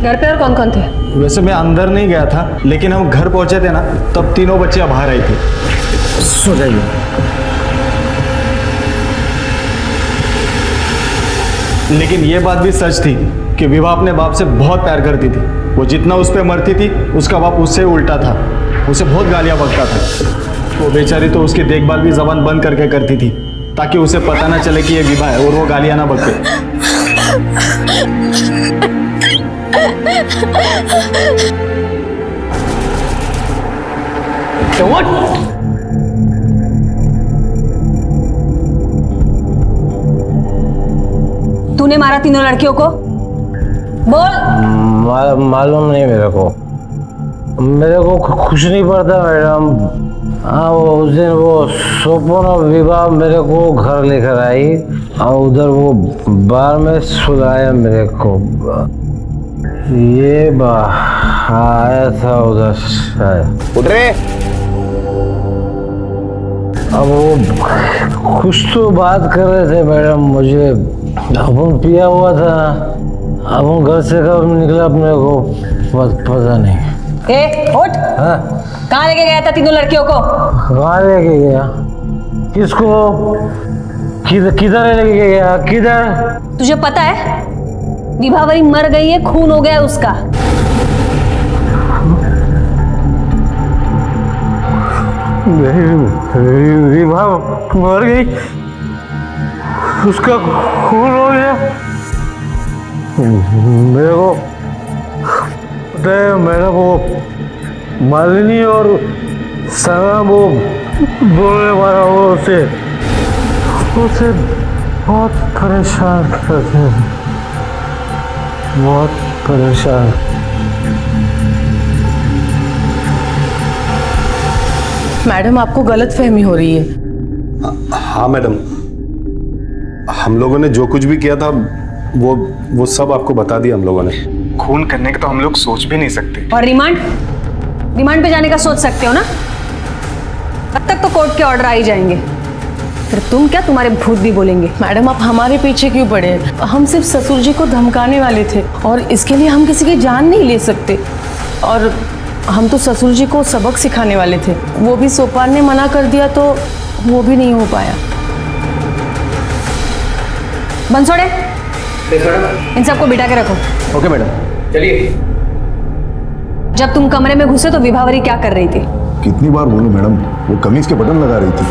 घर पे और कौन कौन थे? वैसे मैं अंदर नहीं गया था, लेकिन हम घर पहुंचे थे ना, तब तीनों बच्चियां बाहर आई थी। सो जाइए। लेकिन ये बात भी सच थी कि विभा अपने बाप से बहुत प्यार करती थी। वो जितना उस पर मरती थी, उसका बाप उससे उल्टा था, उसे बहुत गालियां बकता था। वो बेचारी तो उसकी देखभाल भी जबान बंद करके करती थी, ताकि उसे पता ना चले कि ये विभा है और वो गालियां ना बके। तूने मारा तीनों लड़कियों को? बोल। मालूम नहीं मेरे को कुछ नहीं पड़ता मैडम। हाँ, वो उस दिन वो सोपन और विवाह मेरे को घर लेकर आई और उधर वो बार में सुलाया मेरे को। ये आया था उधर शायद। उधर अब वो कुछ तो बात कर रहे थे मैडम, मुझे अपन पिया हुआ था। अब घर से कब निकला अपने को पता नहीं। उठ। हाँ? कहाँ लेके गया था तीनों लड़कियों को? कहाँ लेके गया? किसको? किधर लेके गया? किधर? तुझे पता है विभावरी मर गई है, खून हो गया उसका। विभा मर गई, उसका खून हो गया। मेरे को पता है, मेरा वो मालिनी और सना वो बोलने वाला वो उसे बहुत परेशान करते हैं, बहुत परेशान। मैडम, आपको गलतफहमी हो रही है। हाँ मैडम, हम लोगों ने जो कुछ भी किया था वो सब आपको बता दिया हम लोगों ने। खून करने का तो हम लोग सोच भी नहीं सकते। और रिमांड पे जाने का सोच सकते हो ना? अब तक तो कोर्ट के ऑर्डर आ ही जाएंगे, फिर तुम क्या, तुम्हारे भूत भी बोलेंगे। मैडम, आप हमारे पीछे क्यों पड़े? हम सिर्फ ससुर जी को धमकाने वाले थे और इसके लिए हम किसी की जान नहीं ले सकते। और हम तो ससुर जी को सबक सिखाने वाले थे, वो भी सोपान ने मना कर दिया तो वो भी नहीं हो पाया। बंसोड़े, इन सबको बिठा के रखो। Okay madam. चलिए। जब तुम कमरे में घुसे तो विभावरी क्या कर रही थी? कितनी बार बोलूं मैडम, वो कमीज के बटन लगा रही थी।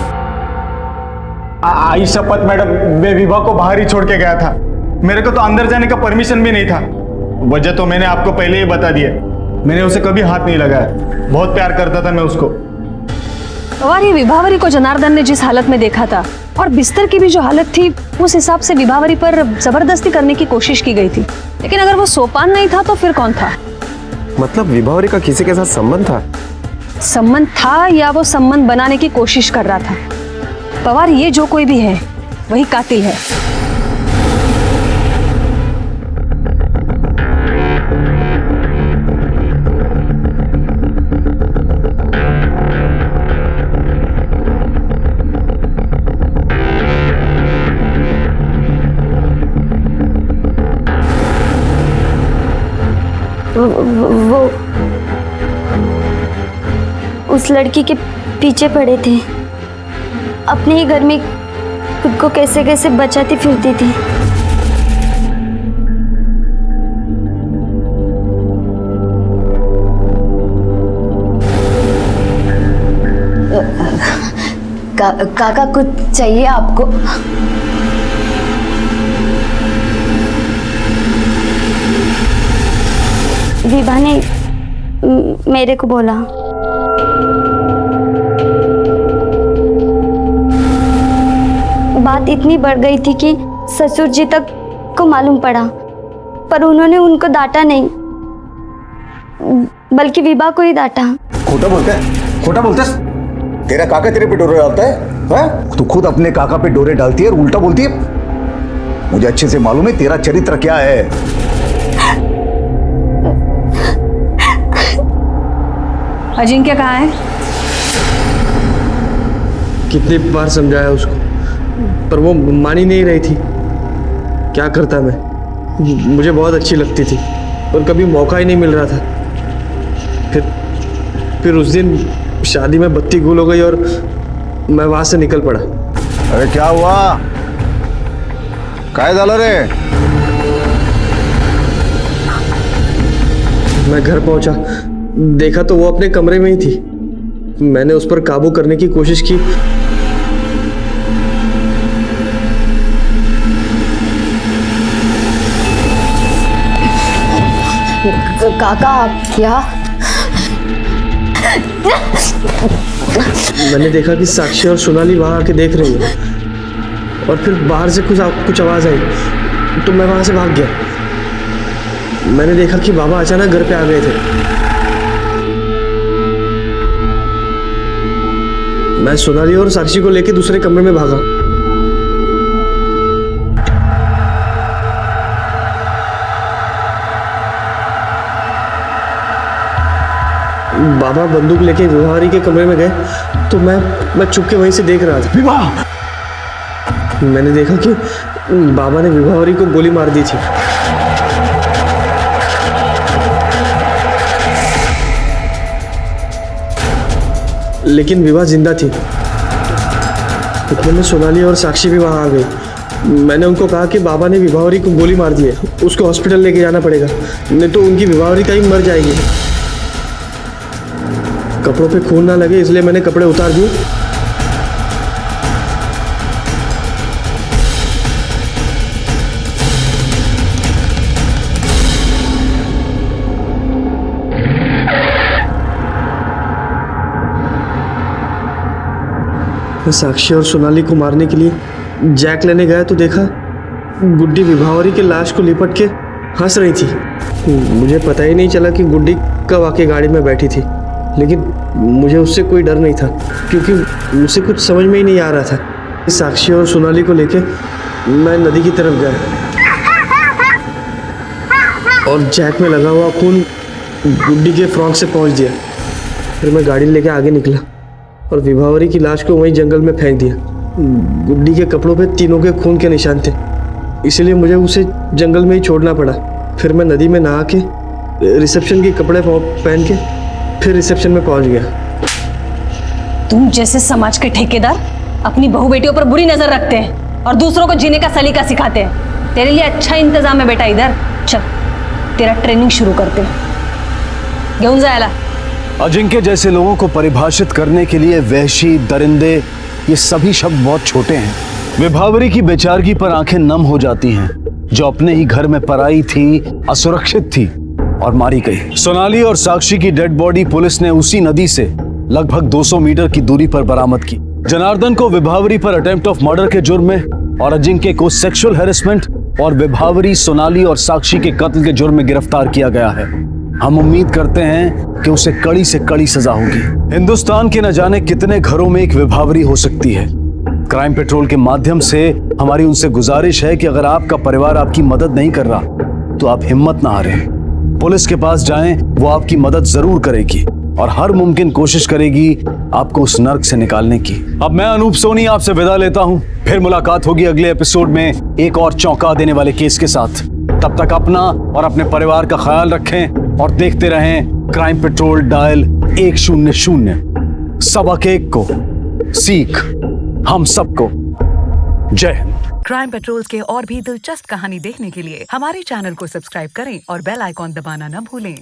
आई शपथ मैडम, मैं विभा को बाहर ही छोड़ के गया था। मेरे को तो अंदर जाने का परमिशन भी नहीं था। वजह तो मैंने आपको पहले ही बता दिया। मैंने उसे कभी हाथ नहीं लगाया, बहुत प्यार करता था मैं उसको। और ये विभावरी को जनार्दन ने जिस हालत में देखा था और बिस्तर की भी जो हालत थी, उस हिसाब से विभावरी पर जबरदस्ती करने की कोशिश की गई थी। लेकिन अगर वो सोपान नहीं था तो फिर कौन था? मतलब विभावरी का किसी के साथ संबंध था? संबंध था या वो संबंध बनाने की कोशिश कर रहा था। पवार, ये जो कोई भी है वही कातिल है। वो उस लड़की के पीछे पड़े थे, अपने ही घर में खुद को कैसे कैसे बचाती फिरती थी। काका कुछ चाहिए आपको? विभा ने मेरे को बोला। बात इतनी बढ़ गई थी कि ससुर जी तक को मालूम पड़ा, पर उन्होंने उनको डांटा नहीं, बल्कि विभा को ही डांटा। खोटा बोलता है, खोटा बोलता है। तेरा काका तेरे पे डोरे डालता है? तू खुद अपने काका पे डोरे डालती है और उल्टा बोलती है। मुझे अच्छे से मालूम है तेरा चरित्र क्या है। अजिंक्य कहाँ है? कितनी बार समझाया उसको, पर वो मान ही नहीं रही थी। क्या करता मैं? मुझे बहुत अच्छी लगती थी, पर कभी मौका ही नहीं मिल रहा था। फिर उस दिन शादी में बत्ती गुल हो गई और मैं वहां से निकल पड़ा। अरे क्या हुआ? काय झालं रे? मैं घर पहुंचा, देखा तो वो अपने कमरे में ही थी। मैंने उस पर काबू करने की कोशिश की, काका आप क्या? मैंने देखा कि साक्षी और सोनाली वहां आके देख रही है, और फिर बाहर से कुछ आवाज आई, तो मैं वहां से भाग गया। मैंने देखा कि बाबा अचानक घर पे आ गए थे। मैं सोनाली और साक्षी को लेके दूसरे कमरे में भागा। बाबा बंदूक लेके विवाहरी के कमरे में गए, तो मैं चुप के वहीं से देख रहा था। विवाह! मैंने देखा कि बाबा ने विवाहरी को गोली मार दी थी। लेकिन विवाह जिंदा थी। इतने में सोनाली और साक्षी भी वहां आ गई। मैंने उनको कहा कि बाबा ने विवाहरी को गोली मार दी है, उसको हॉस्पिटल लेके जाना पड़ेगा, नहीं तो उनकी विवाहरी कहीं मर जाएगी। कपड़ों पे खून ना लगे इसलिए मैंने कपड़े उतार दिए। मैं साक्षी और सोनाली को मारने के लिए जैक लेने गया तो देखा गुड्डी विभावरी के लाश को लिपट के हंस रही थी। मुझे पता ही नहीं चला कि गुड्डी कब आके गाड़ी में बैठी थी, लेकिन मुझे उससे कोई डर नहीं था क्योंकि मुझे कुछ समझ में ही नहीं आ रहा था। साक्षी और सोनाली को लेके मैं नदी की तरफ गया और जैक में लगा हुआ खून गुड्डी के फ्रॉक से पहुंच दिया। फिर मैं गाड़ी लेके आगे निकला और विभावरी की लाश को वहीं जंगल में फेंक दिया। गुड्डी के कपड़ों पे तीनों के खून के निशान थे, इसलिए मुझे उसे जंगल में ही छोड़ना पड़ा। फिर मैं नदी में नहा के रिसेप्शन के कपड़े पहन के फिर रिसेप्शन में पहुंच गया। तुम जैसे समाज के ठेकेदार अपनी बहू बेटियों पर बुरी नजर रखते हैं और दूसरों को जीने का सलीका सिखाते हैं। तेरे लिए अच्छा इंतजाम है बेटा, इधर चल तेरा ट्रेनिंग शुरू करते हैं। घेऊन जायला। अजिंक्य जैसे लोगों को परिभाषित करने के लिए वहशी, दरिंदे, ये सभी शब्द बहुत छोटे हैं। विभावरी की बेचारगी पर आंखें नम हो जाती हैं, जो अपने ही घर में पराई थी, असुरक्षित थी और मारी गई। सोनाली और साक्षी की डेड बॉडी पुलिस ने उसी नदी से लगभग 200 मीटर की दूरी पर बरामद की। जनार्दन को विभावरी पर अटेम्प्ट ऑफ मर्डर के जुर्म में और अजिंक्य को सेक्सुअल हैरेसमेंट और विभावरी, सोनाली और साक्षी के कत्ल के जुर्म में गिरफ्तार किया गया है। हम उम्मीद करते हैं कि उसे कड़ी से कड़ी सजा होगी। हिंदुस्तान के न जाने कितने घरों में एक विभावरी हो सकती है। क्राइम पेट्रोल के माध्यम से हमारी उनसे गुजारिश है कि अगर आपका परिवार आपकी मदद नहीं कर रहा तो आप हिम्मत ना हारें। पुलिस के पास जाएं, वो आपकी मदद जरूर करेगी और हर मुमकिन कोशिश करेगी आपको उस नर्क से निकालने की। अब मैं अनूप सोनी आपसे विदा लेता हूं। फिर मुलाकात होगी अगले एपिसोड में एक और चौंका देने वाले केस के साथ। तब तक अपना और अपने परिवार का ख्याल रखें और देखते रहें क्राइम पेट्रोल डायल 100। सबक एक को सीख हम सबको। जय हिंद। क्राइम पेट्रोल के और भी दिलचस्प कहानी देखने के लिए हमारे चैनल को सब्सक्राइब करें और बेल आइकॉन दबाना न भूलें।